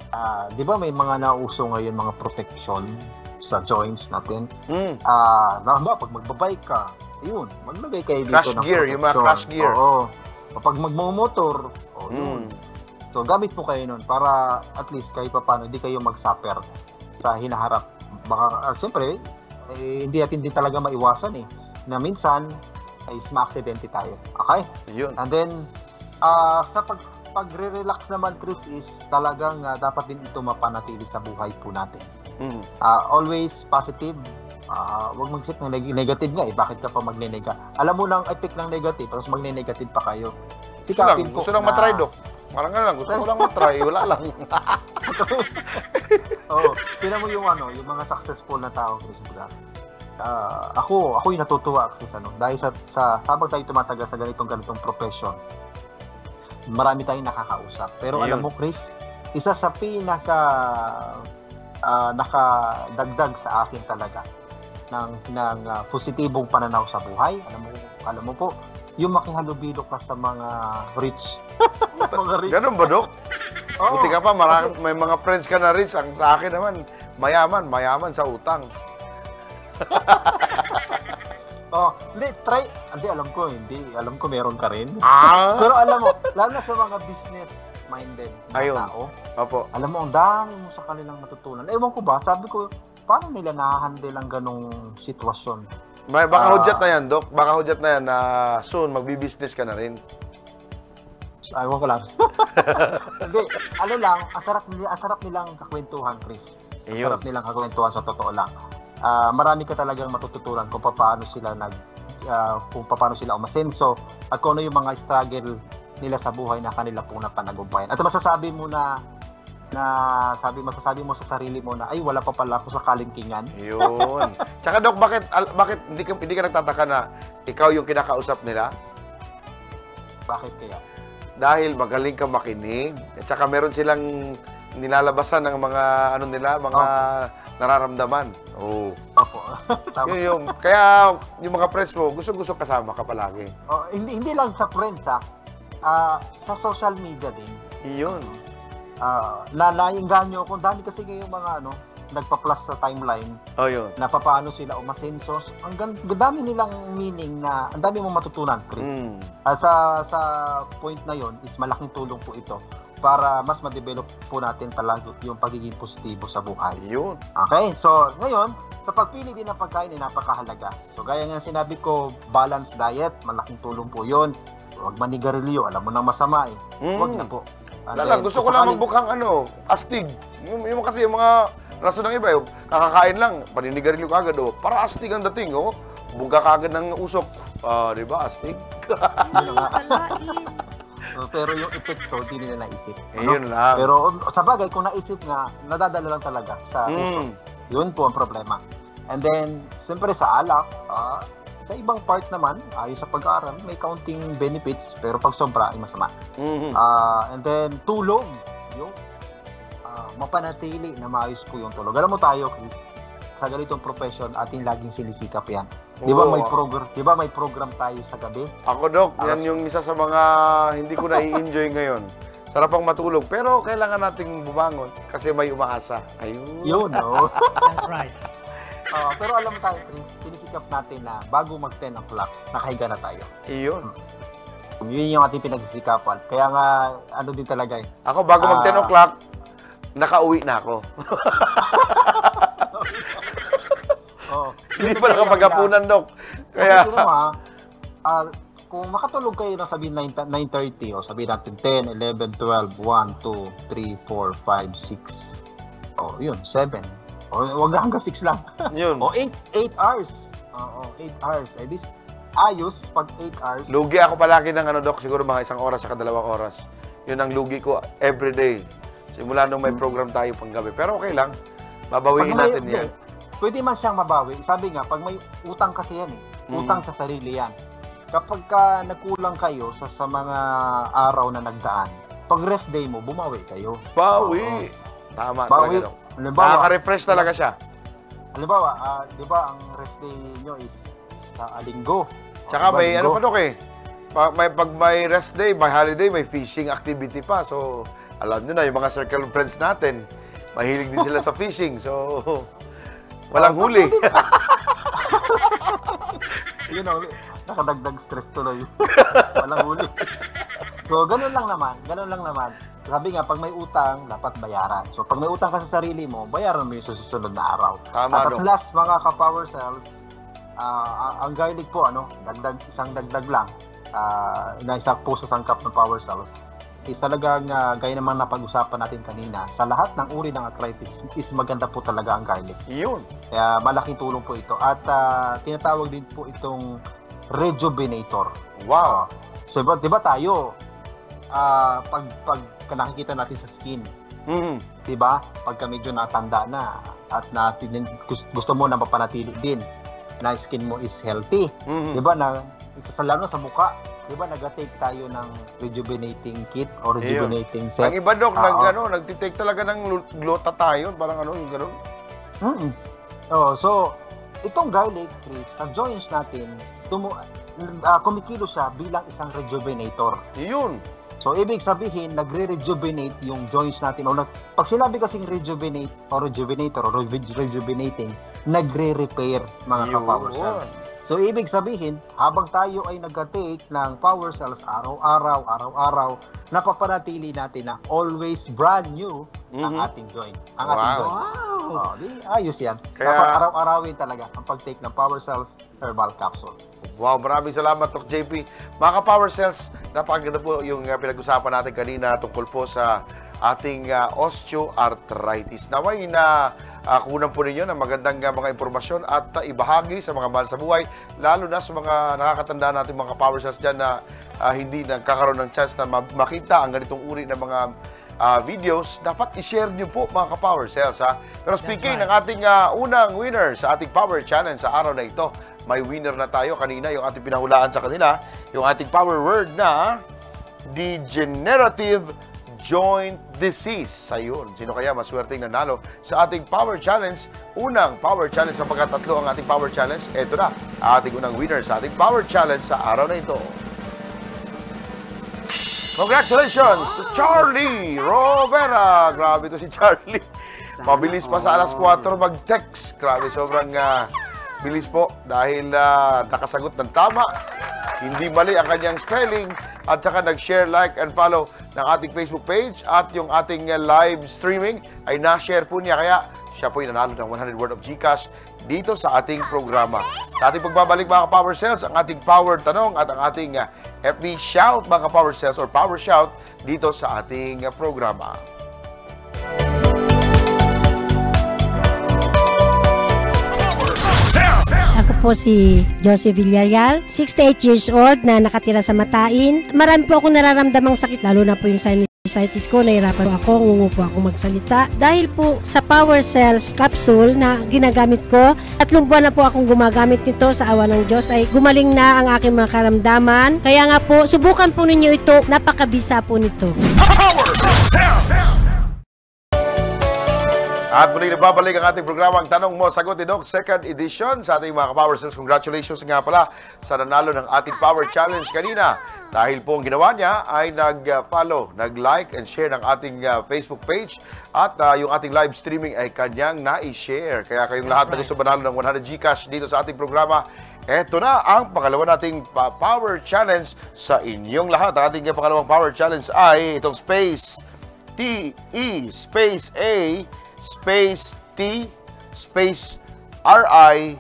di ba may mga nauso ngayon, mga protection sa joints natin?
Mm.
Pag magbabike ka, yun, maglagay kayo dito
Crash
ng
gear, yung mga
protection.
crash gear.
Oo. Kapag magmumotor, yun.
Mm.
So, gamit po kayo nun para at least kahit pa paano, hindi kayo mag-suffer sa hinaharap. Baka, siyempre, hindi natin din talaga maiwasan na minsan ay ma-aksidente tayo. Okay?
Yun.
And then, sa pagre-relax naman, Chris, is talagang dapat din ito mapanatili sa buhay po natin.
Mm.
Always positive. Huwag mag-isip ng negative nga Bakit ka pa magne-nega? Alam mo ng effect ng negative, tapos magne-negative pa kayo.
Gusto lang matry, Dok. Parang lang, gusto ko lang matry, wala lang.
Tingnan mo yung mga successful na tao, Chris. Ako yung natutuwa, Chris, dahil sa habang tayo tumatagal sa ganitong profession, marami tayong nakakausap. Pero alam mo, Chris, isa sa nakadagdag sa akin talaga ng positibong pananaw sa buhay. Alam mo po, yung makihalubilo ka sa mga rich. Mga rich.
Ganun ba, Dok?
Oo.
Buti ka pa, may mga friends ka na rich. Ang sa akin naman, mayaman sa utang.
Alam ko meron ka rin.
Ah!
Pero alam mo, lalo na sa mga business-minded na
Ayun.
tao,
Opo.
alam mo, ang dami mo sa kanilang matutunan. Ewan ko ba, sabi ko, paano nila na-handle ang ganong sitwasyon?
Baka hudyat na yan, Dok. Baka hudyat na yan na soon, magbi-business ka na rin.
Ewan ko lang. Hindi, ang sarap nilang kakwentuhan, Chris. Ang
Ayun.
sarap nilang kakwentuhan sa totoo lang. Marami ka talagang matututunan kung paano sila umasenso at kung ano yung mga struggle nila sa buhay na kanila pong napanagumpayan. At masasabi mo mo sa sarili mo na ay wala pa pala ako sa kalingkingan.
Yun. Tsaka, Dok, bakit hindi ka nagtataka na ikaw yung kinakausap nila?
Bakit kaya?
Dahil magaling ka makinig. At saka meron silang nilalabasan ng mga nararamdaman. Oh.
Opo. Tama.
Kaya yung mga friends mo, gusto kasama ka palagi.
Hindi lang sa friends sa social media din.
Yun.
Nainganyo ako. Dami kasi ngayong mga nagpa-plus sa timeline
Oh, yun.
na paano sila umasenso. Ang dami nilang meaning na ang dami mong matutunan, Chris.
Mm.
At sa point na yon is malaking tulong po ito para mas ma-develop po natin talaga yung pagiging positibo sa buhay.
Yun.
Okay, so ngayon, sa pagpili din ng pagkain ay napakahalaga. So gaya nga sinabi ko, balanced diet, malaking tulong po yon. Huwag manigarilyo, alam mo nang masama Huwag na po.
Gusto ko lang magbukhang astig. Yung kasi yung mga rason ng iba, kakakain lang, paninigarilyo ka agad, para astig ang dating, bungga ka agad ng usok. Di ba, astig?
Pero yung epekto, hindi nila naisip.
Yun lang.
Pero sa bagay, kung naisip nga, nadadala lang talaga sa usok. Yun po ang problema. And then, siyempre sa alak, sa ibang part naman, ayos sa pag-aaral, may counting benefits, pero pag sobra ay masama.
Mm-hmm.
And then, tulog. Yung mapanatili na maayos po yung tulog. Alam mo tayo, Chris, sa ganitong profession, ating laging sinisikap yan. Di ba may program tayo sa gabi?
Ako, Dok, yan yung isa sa mga hindi ko nai-enjoy ngayon. Sarap ang matulog, pero kailangan nating bumangon kasi may umaasa. Ayun.
Yun, no?
That's right.
Pero alam mo tayo, Chris, sinisikap natin na bago mag-10 o'clock, nakahiga na tayo.
Iyon.
Yun yung ating pinagsisikapan. Kaya nga, din talaga
Ako, bago mag-10 o'clock, nakauwi na ako.
Oo.
Hindi pa nakapaghapunan, Dok. Kaya...
Kasi kung makatulog kayo na sabihin 9:30 o sabihin natin 10, 11, 12, 1, 2, 3, 4, 5, 6. O, yun, 7. O, wag na hanggang 6 lang.
Yun.
O, 8 hours. Oo, 8 hours. Eh, this, ayos pag 8 hours.
Lugi ako palagi ng ano, Doc, siguro mga 1 oras sa 2 oras. Yun ang lugi ko everyday. Simula nung may program tayo panggabi. Pero okay lang. Babawiin natin yan.
Pwede man siyang mabawi. Sabi nga, pag may utang kasi yan eh. Utang sa sarili yan. Kapag ka nagkulang kayo sa mga araw na nagdaan, pag rest day mo, bumawi kayo.
Bawi! Tama
Bawi.
talaga, Doc.
Halimbawa,
Nakaka-refresh talaga siya.
halimbawa, di ba ang rest day nyo is sa linggo.
Tsaka
Diba,
may
linggo?
ano pa, Doc eh. Pag may rest day, may holiday, may fishing activity pa. So, alam nyo na, yung mga circle of friends natin, mahilig din sila sa fishing. So, walang huli.
You know, nakadagdag stress tuloy. Walang huli. So, ganun lang naman. Sabi nga, pag may utang, dapat bayaran. So, pag may utang ka sa sarili mo, bayaran mo yung sa susunod na araw.
Tama,
At
Doc.
last, mga ka-power cells, ang garlic po, isang dagdag lang, na isang puso sangkap ng power cells, is talagang, gaya naman napag-usapan natin kanina, sa lahat ng uri ng arthritis, is maganda po talaga ang garlic.
Yun.
Kaya malaking tulong po ito. At tinatawag din po itong rejuvenator.
Wow.
So, di ba tayo, pag nakikita natin sa skin,
Mhm.
di ba? Pagka medyo natanda na at gusto mo na mapanatili din na skin mo is healthy.
Mhm.
Di ba na lalo sa mukha, di ba nag-take tayo ng rejuvenating kit or rejuvenating set?
Ang iba, Doc,
Oo.
nagtitake talaga ng glutathione, parang ano, yung gano'n.
So, itong garlic, Chris, sa joints natin, kumikilo siya bilang isang rejuvenator.
Yun.
So, ibig sabihin, nagre-rejuvenate yung joints natin. Pag sinabi kasing rejuvenate o rejuvenator o rejuvenating, nagre-repair mga
Yun.
ka-power cells. So, ibig sabihin, habang tayo ay nag-take ng power cells araw-araw, napapanatili natin na always brand new ang ating joint. Ang ating
Wow.
joints. Oh, ayos yan.
Kaya-
Dapat araw-arawin talaga ang pag-take ng power cells herbal capsule.
Wow, maraming salamat, Doc JP. Mga ka-power cells, napakaganda po yung pinag-usapan natin kanina tungkol po sa ating osteoarthritis. Naway na kunan po ninyo ng magandang mga impormasyon at ibahagi sa mga mahal sa buhay, lalo na sa mga nakakatanda natin mga power cells dyan na hindi nagkakaroon ng chance na makita ang ganitong uri ng mga videos. Dapat i-share nyo po mga ka-power cells. Ha? Pero speaking ng ating unang winner sa ating Power Challenge sa araw na ito, may winner na tayo kanina, yung ating pinahulaan sa kanila, yung ating power word na degenerative joint disease. Ayun, sino kaya maswerteng nanalo sa ating Power Challenge? Unang Power Challenge, sapagkat tatlo ang ating Power Challenge. Ito na, ating unang winner sa ating Power Challenge sa araw na ito. Congratulations, Charlie Rovera. Grabe to si Charlie. Mabilis pa sa alas 4 mag-text. Grabe, sobrang bilis po dahil nakasagot ng tama. Hindi mali ang kanyang spelling at saka nag-share, like, and follow ng ating Facebook page at yung ating live streaming ay na-share po niya. Kaya siya po yung nanalo ng 100 worth of GCash dito sa ating programa. Sa ating pagbabalik mga ka-Power Cells, ang ating Power Tanong at ang ating FB Shout mga ka-Power Cells or Power Shout dito sa ating programa.
Ako po si Josie Villarreal, 68 years old na nakatira sa Matain. Marami po akong nararamdamang sakit, lalo na po yung sinusitis ko. Nahirapan po ako, ngungu po ako magsalita. Dahil po sa Power Cells capsule na ginagamit ko, 3 buwan na po akong gumagamit nito. Sa awa ng Diyos ay gumaling na ang aking mga karamdaman. Kaya nga po, subukan po ninyo ito. Napakabisa po nito.
At muli nababalik ang ating programa, ang Tanong Mo, Sagot ni Doc, second edition sa ating mga ka-Power Cells. Congratulations nga pala sa nanalo ng ating Power Challenge kanina. Dahil po ang ginawa niya ay nag-follow, nag-like and share ng ating Facebook page at yung ating live streaming ay kanyang na-share. Kaya kayong lahat na gusto manalo ng 100 GCash dito sa ating programa, eto na ang pangalawa nating Power Challenge sa inyong lahat. Ang ating pangalawang Power Challenge ay itong Space T-E, Space A, Space T, Space R-I,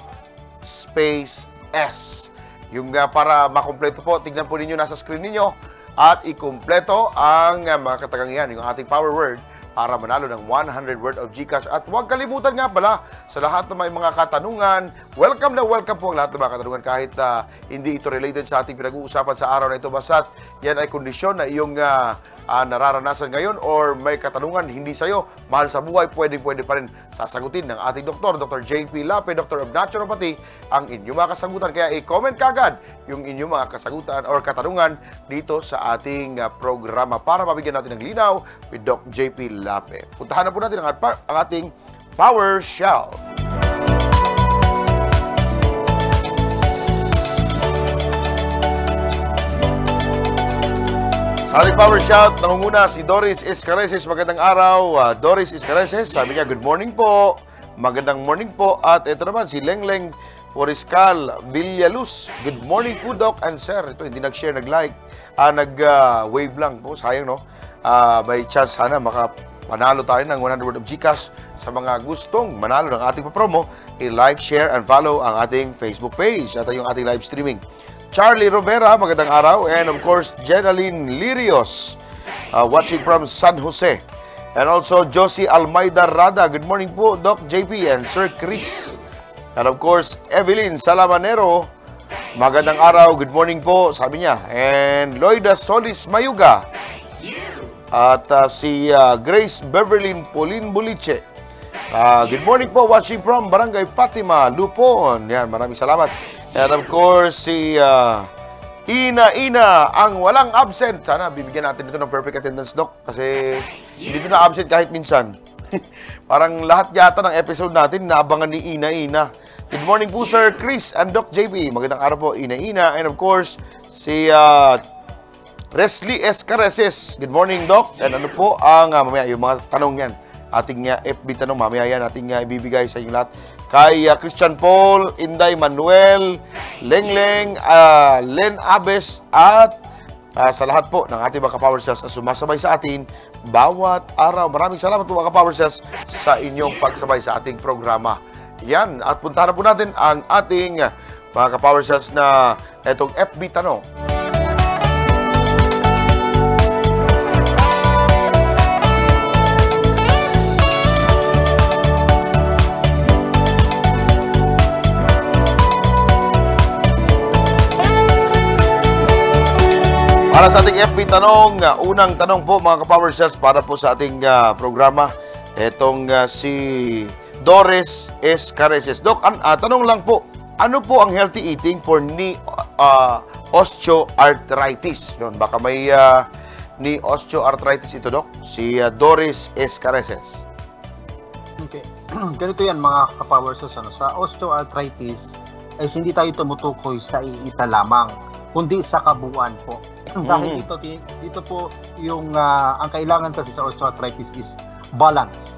Space S. Yung para makumpleto po, tignan po ninyo nasa screen ninyo at ikumpleto ang mga katagangan, yung ating power word para manalo ng 100 worth of GCash. At huwag kalimutan nga pala sa lahat ng may mga katanungan, welcome na welcome po ang lahat ng mga katanungan kahit hindi ito related sa ating pinag-uusapan sa araw na ito. Basta't yan ay kondisyon na iyong nararanasan ngayon or may katanungan hindi sa'yo, mahal sa buhay, pwede pa rin sasagutin ng ating doktor, Dr. JP Lape, Doctor of Naturopathy, ang inyong mga kasagutan. Kaya i-comment kagad yung inyong mga kasagutan or katanungan dito sa ating programa para mabigyan natin ng linaw with Doc JP Lape. Puntahan na po natin ang ating Power Shell. Sa ating power shout, nangunguna si Doris Escareses. Magandang araw, Doris Escareses. Sabi niya, good morning po. Magandang morning po. At ito naman, si Lengleng Foriscal Villaluz. Good morning po, Doc and Sir. Ito, hindi nag-share, nag-like. Nag-wave lang po. Sayang, no? May chance sana makapanalo tayo ng 100 worth of GCash. Sa mga gustong manalo ng ating papromo, i-like, share, and follow ang ating Facebook page at yung ating live streaming. Charlie Rivera, magandang araw. And of course, Jenaline Lirios, watching from San Jose. And also, Josie Almeida Rada. Good morning po, Doc JP and Sir Chris. And of course, Evelyn Salamanero. Magandang araw. Good morning po, sabi niya. And Loida Solis Mayuga. At si Grace Beverlyn Pauline Buliche. Good morning po, watching from Barangay Fatima, Lupon. Yan, maraming salamat. And of course, si Ina, ang walang absent. Sana bibigyan natin ito ng perfect attendance, Doc. Kasi hindi ito na absent kahit minsan. Parang lahat yata ng episode natin, naabangan ni Ina. Good morning po, Sir Chris and Doc JP. Magandang araw po, Ina. And of course, si Resli Escareses. Good morning, Doc. And ano po ang, mamaya, yung mga tanong yan. Ating FB tanong, mamaya yan, ating ibibigay sa inyo lahat. Kay Christian Paul, Inday Manuel, Lengleng, Len Abes, at sa lahat po ng ating mga Power Cells na sumasabay sa atin bawat araw. Maraming salamat po mga Power Cells sa inyong pagsabay sa ating programa. Yan, at puntahan na po natin ang ating mga Power Cells na itong FB tanong. Para sa ating FB tanong, unang tanong po mga ka-Power Cells para po sa ating programa, itong si Doris Escareses. Doc, tanong lang po, ano po ang healthy eating for knee osteoarthritis? Yun, baka may knee osteoarthritis ito, Doc. Si Doris Escareses.
Okay. Ganito yan mga ka-Power Cells. Sa osteoarthritis, ay hindi tayo tumutukoy sa iisa lamang, kundi sa kabuuan po. Dahil dito po yung ang kailangan kasi sa osteoarthritis is balance.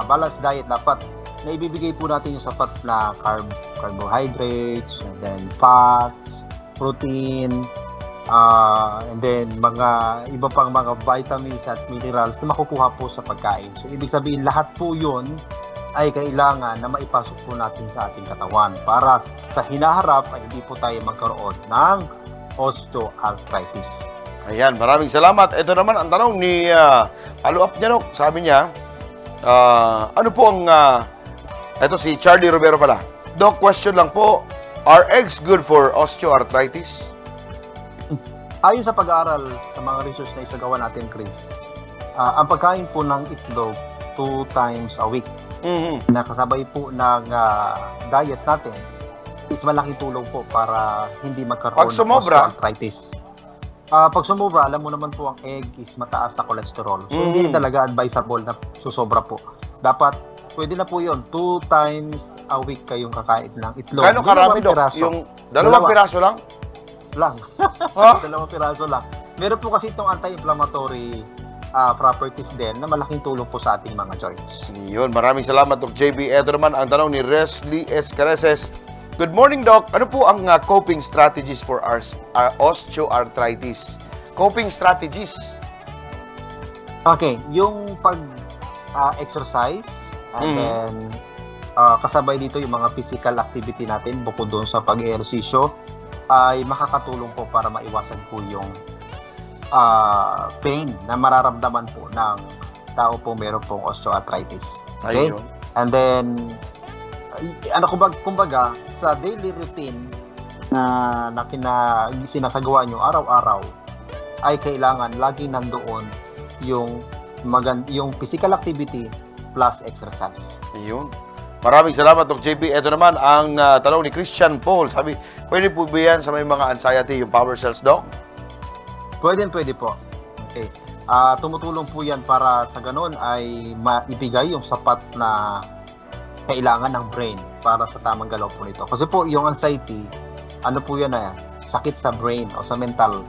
Balanced diet dapat na ibibigay po natin yung sapat na carbohydrates, and then fats, protein, and then mga iba pang mga vitamins at minerals na makukuha po sa pagkain. So ibig sabihin lahat po yun ay kailangan na maipasok po natin sa ating katawan para sa hinaharap ay hindi po tayo magkaroon ng osteoarthritis.
Ayan, maraming salamat. Ito naman ang tanong ni follow-up niya, Doc. Sabi niya, ano po ang ito si Charlie Romero pala. Doc, question lang po, are eggs good for osteoarthritis?
Ayon sa pag-aaral sa mga research na isagawa natin, Chris, ang pagkain po ng itlog 2 times a week na kasabay po ng diet natin is malaking tulong po para hindi magkaroon ng osteoarthritis. Pag sumobra, alam mo naman po ang egg is mataas sa cholesterol. So hindi talaga advisable na susobra po. Dapat pwede na po 'yon. 2 times a week kayong kakain ng itlog.
Kano karami, Doc? Yung dalawang piraso lang?
Dalawang piraso lang. Meron po kasi itong anti-inflammatory properties din na malaking tulong po sa ating mga joints.
Yun, maraming salamat, Doc JB. Ito naman ang tanong ni Resli Escareses. Good morning, Doc. Ano po ang coping strategies for osteoarthritis? Coping strategies?
Okay, yung pag-exercise and then kasabay dito yung mga physical activity natin bukod doon sa pag-ehersisyo. ay makakatulong po para maiwasan po yung pain na mararamdaman po ng tao po meron pong osteoarthritis. Okay?
Ayun.
And then, kumbaga, sa daily routine na sinasagawa nyo araw-araw, ay kailangan laging nandoon yung physical activity plus exercise.
Ayun. Maraming salamat, Dr. JP. Ito naman ang tanong ni Christian Paul. Sabi, pwede po ba yan sa may mga anxiety, yung power cells, Doc?
Pwede po. Okay. Tumutulong po yan para sa ganun ay maibigay yung sapat na kailangan ng brain para sa tamang galaw po nito. Kasi po yung anxiety, ano po yan sakit sa brain o sa mental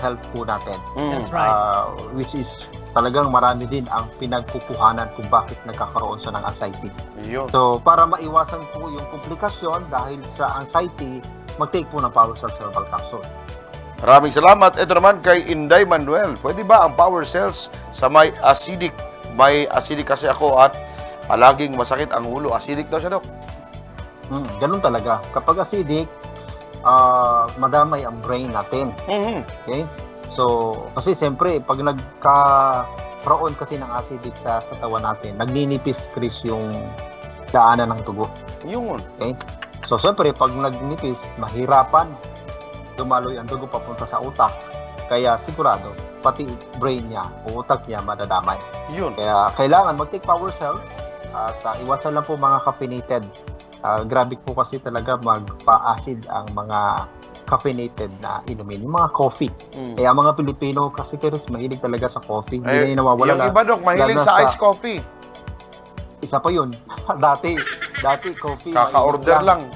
health po natin.
That's right.
Which is talagang marami din ang pinagpupuhanan kung bakit nagkakaroon siya ng anxiety.
Ayun.
So, para maiwasan po yung komplikasyon dahil sa anxiety, mag-take po ng Power Cell Cerebral Capsule.
Maraming salamat. Ito naman kay Inday Manuel. Pwede ba ang power cells sa may acidic? May acidic kasi ako at palaging masakit ang ulo. Acidic daw siya, Dok.
Ganun talaga. Kapag acidic, madamay ang brain natin. Okay? So, kasi siyempre, pag nagka-proon kasi ng acidic sa katawan natin, nagninipis, Chris, yung daanan ng dugo.
Yun.
Okay? So, siyempre, pag nagnipis, mahirapan dumaloy ang dugo papunta sa utak. Kaya sigurado, pati brain niya o utak niya madadamay.
Yun.
Kaya kailangan mag-take power cells at iwasan lang po mga caffeinated. Grabe po kasi talaga magpa-acid ang mga caffeinated na inumin, yung mga coffee. Kaya mga Pilipino kasi mahilig talaga sa coffee. Hindi na nawawala.
Yung iba, Dok, mahilig sa iced coffee.
Isa pa yun. dati coffee.
Kaka-order lang.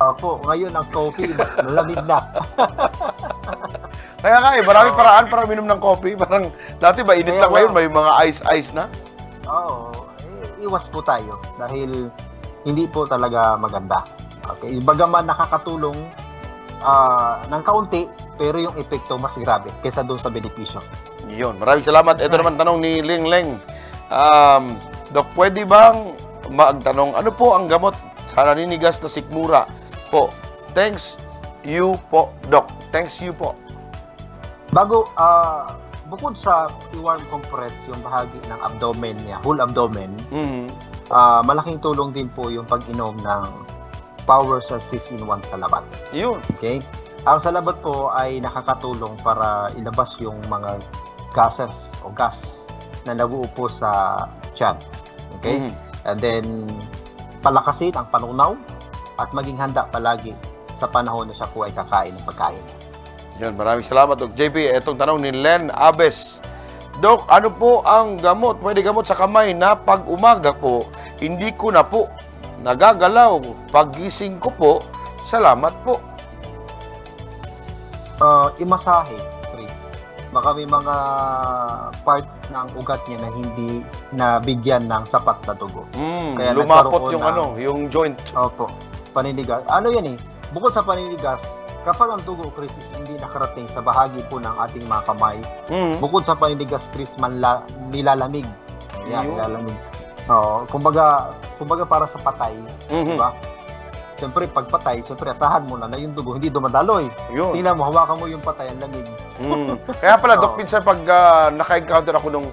Opo, ngayon ang coffee, malamig na.
Kaya maraming paraan para uminom ng coffee. Parang dati ba, init lang ngayon, may mga ice na.
Oo, iwas po tayo dahil hindi po talaga maganda. Okay, bagaman nakakatulong ng kaunti, pero yung epekto mas grabe kaysa doon sa benepisyo.
Yun, maraming salamat. Ito naman tanong ni Ling Ling. Dok, pwede bang magtanong, ano po ang gamot sa naninigas na sikmura po? Thanks you po, Doc. Thanks you po.
Bago, bukod sa i-warm compress yung bahagi ng abdomen niya, whole abdomen, malaking tulong din po yung pag-inom ng Power Cell 6-in-1 sa labat.
Yun.
Okay? Ang sa labat po ay nakakatulong para ilabas yung mga gases o gas na nabuupo sa tiyan. Okay? And then, palakasin ang panunaw at maging handa palagi sa panahon na siya po ay kakain ng pagkain.
Yun, maraming salamat, Doc JP. Itong tanong ni Len Abes. Doc, ano po ang gamot? Pwede gamot sa kamay na pag umaga po, hindi ko na po nagagalaw. Paggising ko po, salamat po.
Imasahe, Chris. Baka may mga part ng ugat niya na hindi nabigyan ng sapat na dugo.
Kaya lumapot yung yung joint.
Opo, paninigas. Ano yan bukod sa paninigas, kapag ang dugo, Chris, hindi nakarating sa bahagi po ng ating mga kamay, bukod sa paninigas, Chris, nilalamig. Yan, nilalamig. Kumbaga para sa patay, diba? Siyempre, pag patay, siyempre, asahan mo na yung dugo hindi dumadaloy.
Yun.
Tingnan mo, hawakan mo yung patay, ang lamig.
Kaya pala, Doc, minsan pag naka-encounter ako nung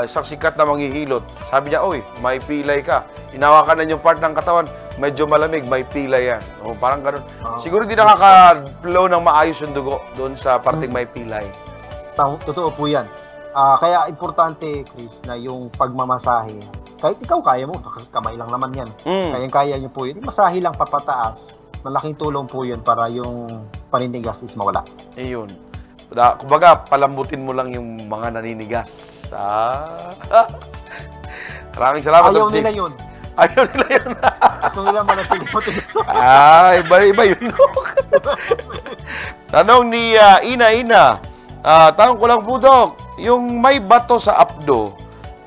isang sikat na manghihilot, sabi niya, oy, may pilay ka. Inawakan na yung part ng katawan, medyo malamig, may pilay yan. O, parang ganun. Siguro hindi nakaka-flow ng maayos yung dugo doon sa parting may pilay.
Totoo po yan. Kaya importante, Chris, na yung pagmamasahe, kahit ikaw kaya mo, kasi kamay lang naman yan. Kaya nyo po yun. Masahe lang papataas. Malaking tulong po yun para yung paninigas is mawala.
Ayun. Kumbaga, palambutin mo lang yung mga naninigas. Maraming salamat.
Ayaw nila yun.
Ayaw nila yun.
Gusto nila manatili mo tigas.
Iba yun, Doc. Tanong ni Ina. Tanong ko lang po, Doc, yung may bato sa abdo,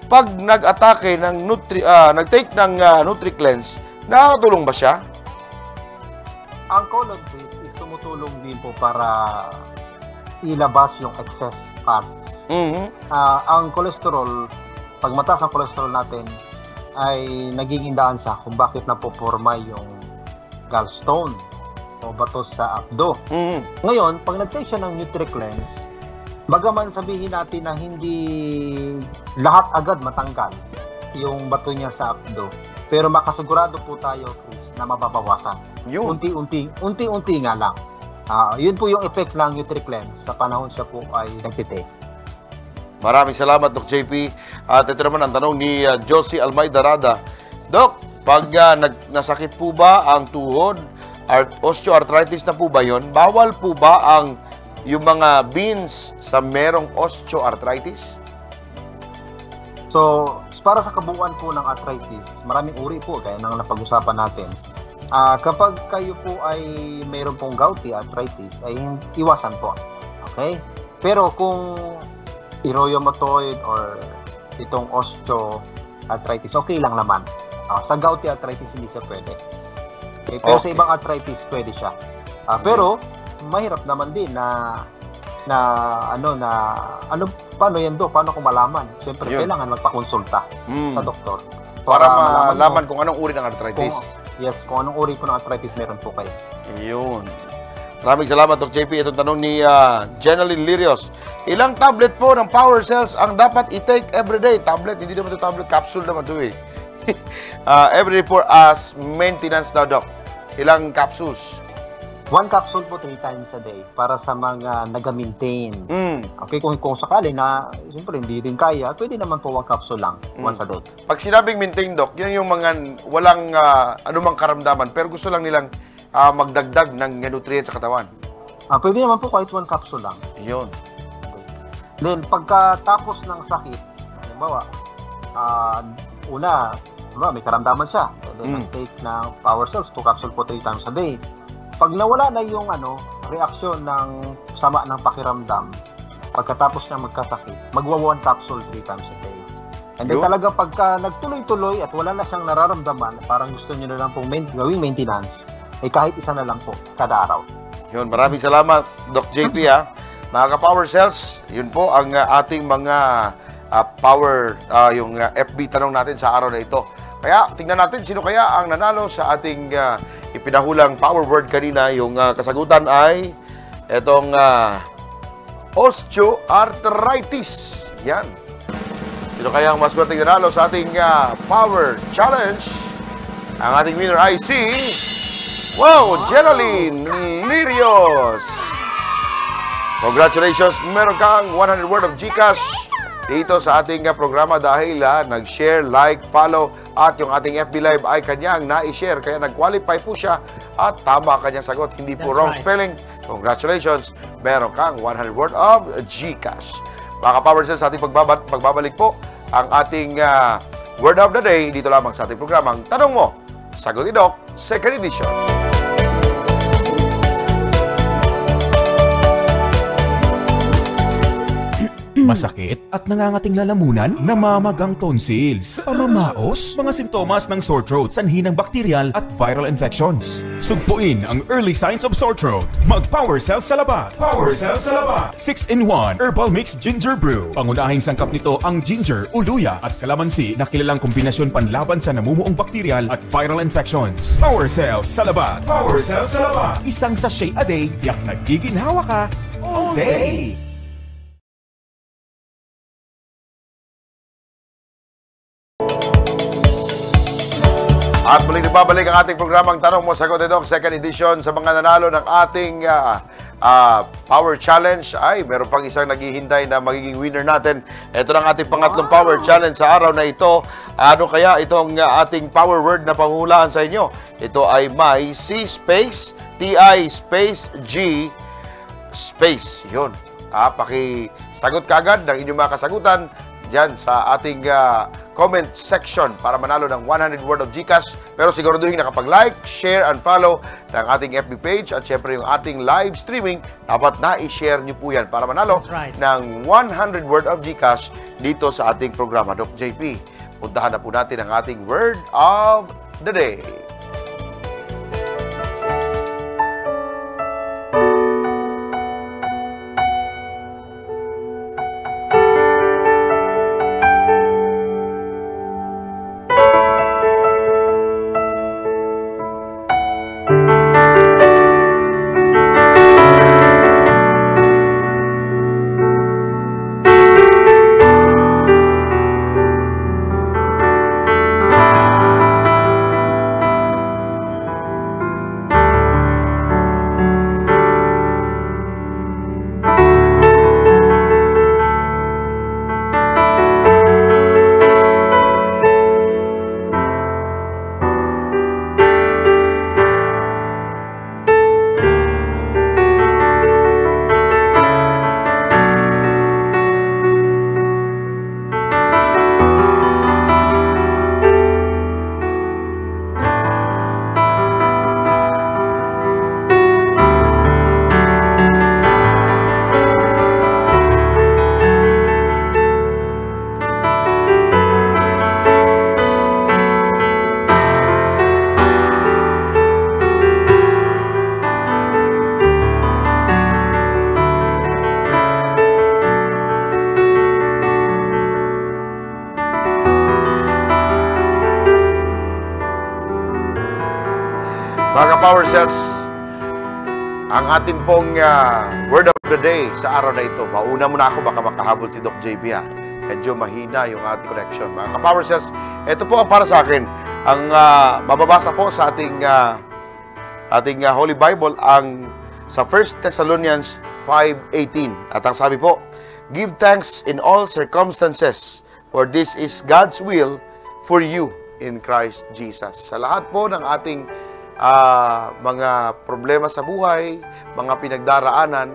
pag nag-atake ng nag-take ng NutriCleanse, nakakatulong ba siya?
Ang colon freeze is tumutulong din po para ilabas yung excess fats. Ang cholesterol, pag mataas ang cholesterol natin, ay nagiging daan sa kung bakit napoporma yung gallstone o bato sa abdo.
Mhm.
Ngayon, pag nag-take siya ng NutriCleanse, bagaman sabihin natin na hindi lahat agad matanggal yung bato niya sa abdo, pero makasigurado po tayo, Chris, na mababawasan.
Yun.
Unti-unti nga lang. Yun po yung effect ng NutriCleanse sa panahon siya po ay nagtitake.
Maraming salamat, Doc JP. At ito naman ang tanong ni Josie Almayda Rada. Doc, pag nasakit po ba ang tuhod, osteoarthritis na po ba yun? Bawal po ba ang yung mga beans sa merong osteoarthritis?
So, para sa kabuuan po ng arthritis, maraming uri po, kaya nang napag-usapan natin. Kapag kayo po ay mayroon pong gouty arthritis, ay iwasan po. Okay? Pero kung rheumatoid or itong osteoarthritis, okay lang naman. Sa gouty arthritis, hindi siya pwede. Okay? Pero sa ibang arthritis, pwede siya. Pero, mahirap naman din paano yan do? Paano kung malaman? Siyempre, kailangan magpakonsulta sa doktor.
Para malaman kung anong uri ng arthritis.
Kung anong uri po ng arthritis meron po kayo.
Yun. Maraming salamat, Dr. JP. Itong tanong ni Jenaline Lirios. Ilang tablet po ng Power Cells ang dapat i-take everyday? Tablet, hindi naman ito tablet. Capsule naman ito eh. Everyday for as maintenance daw, Doc. Ilang capsules?
1 capsule po 3 times a day para sa mga nag-maintain. Okay, kung sakali na, siyempre hindi din kaya, pwede naman po 1 capsule lang, once a day.
Pag sinabing maintain, Doc, yun yung mga walang anumang karamdaman, pero gusto lang nilang magdagdag ng nutrients sa katawan.
Pwede naman po kahit 1 capsule lang.
Yun.
Then, pagkatapos ng sakit, halimbawa, may karamdaman siya. Then, take ng Power Cells, 2 capsule po 3 times a day. Pag nawala na yung reaksyon ng sama ng pakiramdam, pagkatapos niya magkasakit, magwa 1 capsule 3 times a day. And then talaga pagka nagtuloy-tuloy at wala na siyang nararamdaman, parang gusto niyo na lang pong gawing maintenance, kahit isa na lang po kada araw.
Yun, maraming salamat, Doc JP ha. Mga ka-Power Cells, yun po ang ating mga yung FB tanong natin sa araw na ito. Kaya tingnan natin sino kaya ang nanalo sa ating ipinahulang power word kanina. Yung kasagutan ay itong osteoarthritis. Yan. Sino kaya ang maswerteng nanalo sa ating power challenge? Ang ating winner ay si Jenaline Lirios. Congratulations! Meron kang 100 worth of GCash dito sa ating programa dahil nag-share, like, follow at yung ating FB Live ay kanyang na-share. Kaya nag-qualify po siya at tama kanyang sagot. Hindi po wrong spelling. Congratulations! Meron kang 100 worth of GCash. Mga ka-Power Cells, sa ating pagbabalik po ang ating Word of the Day dito lamang sa ating programang Tanong Mo, Sagot ni Doc, Second Edition.
Masakit at nangangating lalamunan, namamagang tonsils, pamamaos, mga sintomas ng sore throat, sanhi ng bacterial at viral infections. Sugpuin ang early signs of sore throat. Mag-Power Cells sa labat. Power Cells sa labat. 6-in-1 Herbal Mix Ginger Brew. Pangunahing sangkap nito ang ginger, uluya at kalamansi na kilalang kombinasyon panlaban sa namumuong bacterial at viral infections. Power Cells sa labat. Power Cells sa labat. Isang sachet a day, tiyak nagiginhawa ka all day.
At muling nagbabalik ang ating programang Tanong Mo, Sagot ni Doc, Second Edition. Sa mga nanalo ng ating Power Challenge, ay meron pang isang naghihintay na magiging winner natin. Ito ang ating pangatlong Power Challenge sa araw na ito. Ano kaya itong ating power word na panghulaan sa inyo? Ito ay may C space, TI space, G space. Yun. Pakisagot kagad ng inyong mga kasagutan dyan sa ating comment section para manalo ng 100 worth of GCash. Pero siguraduhin nakapag-like, share, and follow ng ating FB page at syempre yung ating live streaming, dapat na-i-share nyo po yan para manalo ng 100 worth of GCash dito sa ating programa. Doc JP, puntahan na po natin ang ating Word of the Day. ka-Power Cells, ang atin pong word of the day sa araw na ito. Mauna muna ako, baka makahabol si Doc JB ha. Medyo mahina yung ating connection. Mga ka-Power Cells, ito po ang para sa akin. Ang mababasa po sa ating Holy Bible ang sa 1 Thessalonians 5:18. At ang sabi po, give thanks in all circumstances, for this is God's will for you in Christ Jesus. Sa lahat po ng ating mga problema sa buhay, mga pinagdaraanan,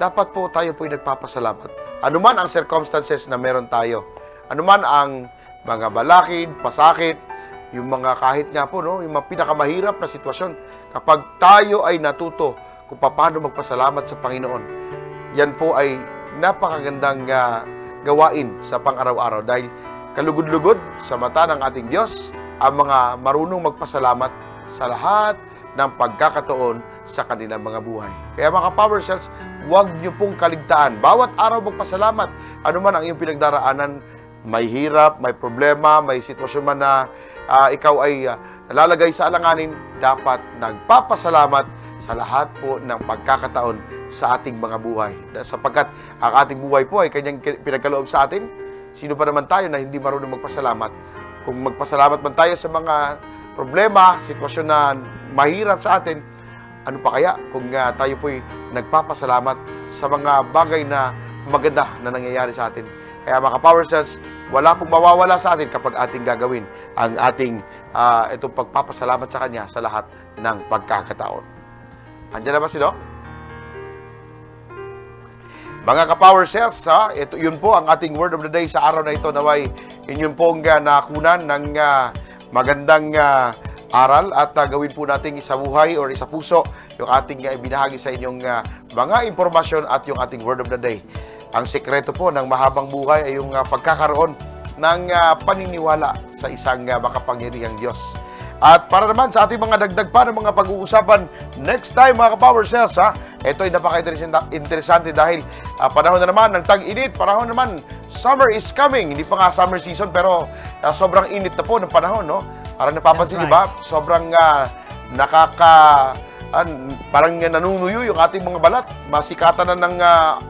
dapat po tayo po'y nagpapasalamat. Anuman ang circumstances na meron tayo, anuman ang mga balakid, pasakit, yung mga kahit nga po, no, yung mga pinakamahirap na sitwasyon, kapag tayo ay natuto kung paano magpasalamat sa Panginoon, yan po ay napakagandang gawain sa pang-araw-araw dahil kalugod-lugod sa mata ng ating Diyos ang mga marunong magpasalamat sa lahat ng pagkakataon sa kanilang mga buhay. Kaya mga Power Cells, huwag niyo pong kaligtaan. Bawat araw magpasalamat. Ano man ang iyong pinagdaraanan, may hirap, may problema, may sitwasyon man na ikaw ay nalalagay sa alanganin, dapat nagpapasalamat sa lahat po ng pagkakataon sa ating mga buhay. Sapagkat ang ating buhay po ay kanyang pinagkaloob sa atin. Sino pa naman tayo na hindi marunong magpasalamat? Kung magpasalamat man tayo sa mga problema, sitwasyon na mahirap sa atin, ano pa kaya kung tayo po'y nagpapasalamat sa mga bagay na maganda na nangyayari sa atin. Kaya mga Power Cells, wala pong mawawala sa atin kapag ating gagawin ang ating itong pagpapasalamat sa Kanya sa lahat ng pagkakataon. Andiyan na ba si Doc? Mga ka-Power Cells, yun po ang ating word of the day sa araw na ito. Naway inyong pong nakunan ng magandang aral at gawin po natin isa buhay or isa puso yung ating ibinahagi sa inyong mga impormasyon at yung ating word of the day. Ang sekreto po ng mahabang buhay ay yung pagkakaroon ng paniniwala sa isang makapangyarihang Diyos. At para naman sa ating mga dagdag pa ng mga pag-uusapan next time mga ka-Power Cells, ito ay napaka-interesante dahil panahon na naman ng tag-init, panahon naman summer is coming. Hindi pa nga summer season pero sobrang init na po ng panahon, no? Parang napapansin, di ba? Sobrang parang nanunuyo yung ating mga balat. Masikatan na ng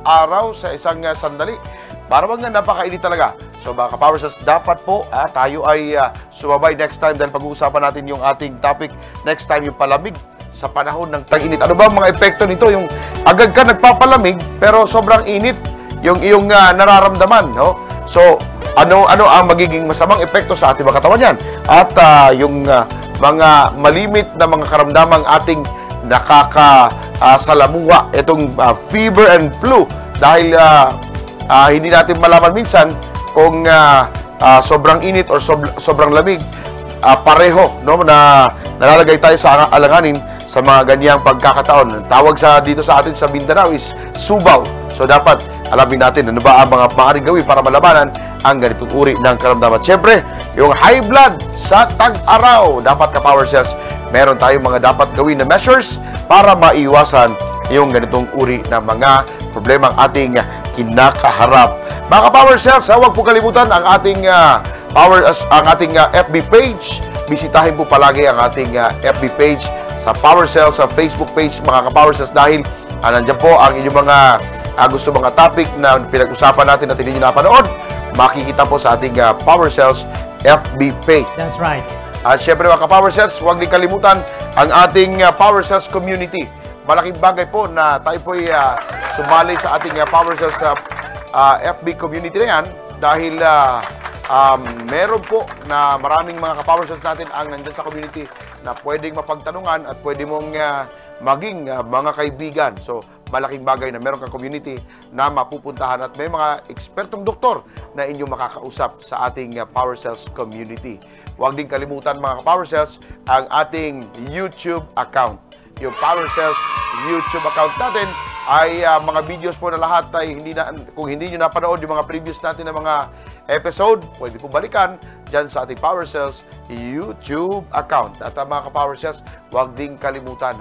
araw sa isang sandali. Parang napakainit talaga. So mga ka-Power Cells, dapat po tayo ay sumabay next time dahil pag-uusapan natin yung ating topic next time, yung palamig sa panahon ng tag-init. Ano ba ang mga epekto nito? Yung agad ka nagpapalamig pero sobrang init yung iyong nararamdaman, no? So ano ang magiging masamang epekto sa ating mga katawan yan? At yung mga malimit na mga karamdamang ating nakakasalamuha, itong fever and flu dahil hindi natin malaman minsan kung sobrang init or sobrang lamig, pareho, no, na nalalagay tayo sa alanganin sa mga ganyang pagkakataon. Tawag dito sa atin sa Mindanao is subaw. So dapat alamin natin ano ba ang mga maaaring gawin para malabanan ang ganitong uri ng karamdaman. Siyempre, yung high blood sa tag-araw, dapat ka-Power Cells, meron tayong mga dapat gawin na measures para maiwasan yung ganitong uri ng mga problemang ating kinakaharap. Mga ka-Power Cells, huwag po kalimutan ang ating FB page. Bisitahin po palagi ang ating FB page sa Power Cells, sa Facebook page, mga ka-Power Cells, dahil nandiyan po ang inyong mga gusto mga topic na pinag-usapan natin at hindi nyo napanood, makikita po sa ating Power Cells FB page.
That's right.
At syempre mga ka-Power Cells, huwag din kalimutan ang ating Power Cells community. Malaking bagay po na tayo po ay sumali sa ating Power Cells FB community na yan dahil meron po na maraming mga ka-Power Cells natin ang nandyan sa community na pwedeng mapagtanungan at pwede mong maging mga kaibigan. So, malaking bagay na meron kang community na mapupuntahan at may mga ekspertong doktor na inyong makakausap sa ating Power Cells community. Huwag din kalimutan mga Power Cells ang ating YouTube account. Yung Power Cells YouTube account natin ay mga videos po na lahat ay kung hindi nyo napanood yung mga previous natin na mga episode, pwede po balikan dyan sa ating Power Cells YouTube account. At mga ka-Power Cells, huwag din kalimutan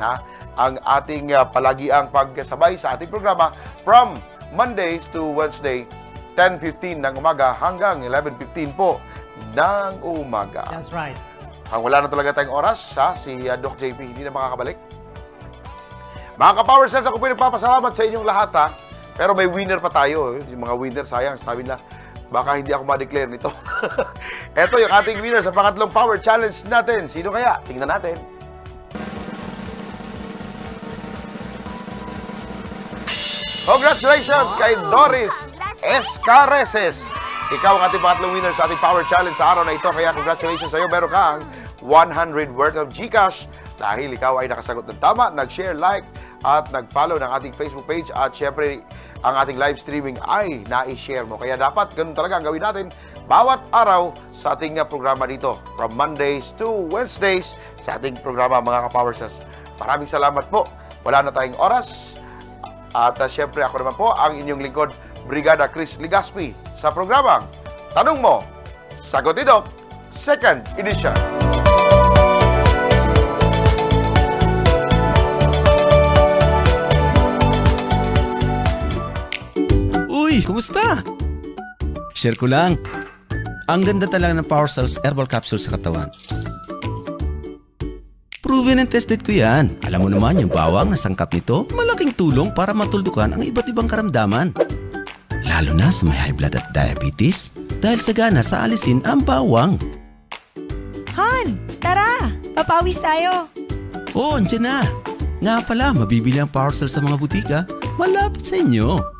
ang ating palagi ang pagsabay sa ating programa from Mondays to Wednesday, 10:15 ng umaga hanggang 11:15 po ng umaga.
That's right.
Ang wala na talaga tayong oras, si Doc JP hindi na makakabalik. Mga ka-Power Cells, ako po nagpapasalamat sa inyong lahat, ha. Pero may winner pa tayo. Yung mga winner, sayang, sabi na, baka hindi ako ma-declare nito. Ito yung ating winner sa pangatlong Power Challenge natin. Sino kaya? Tingnan natin. Congratulations kay Doris Escareses. Ikaw ang ating pangatlong winner sa ating Power Challenge sa araw na ito. Kaya congratulations sa iyo. Meron kang 100 worth of GCash dahil ikaw ay nakasagot ng tama, nag-share, like, at nag-follow ng ating Facebook page. At syempre, ang ating live streaming ay na-share mo. Kaya dapat ganun talaga ang gawin natin bawat araw sa ating programa dito. From Mondays to Wednesdays sa ating programa, mga ka-Power Cells. Maraming salamat po. Wala na tayong oras. At syempre, ako naman po ang inyong lingkod, Brigada Chris Ligaspi, sa programang Tanong Mo, Sagot ni Doc, 2nd edition.
Uy, kumusta? Share ko lang. Ang ganda talaga ng Power Cells Herbal Capsule sa katawan. Proven and tested ko yan. Alam mo naman yung bawang na sangkap nito, malaking tulong para matuldukan ang iba't ibang karamdaman. Lalo na sa may high blood at diabetes, dahil sagana sa alisin ang bawang.
Han, tara! Papawis tayo!
Oo, andyan na. Nga pala, mabibili ang Power Cells sa mga butika malapit sa inyo.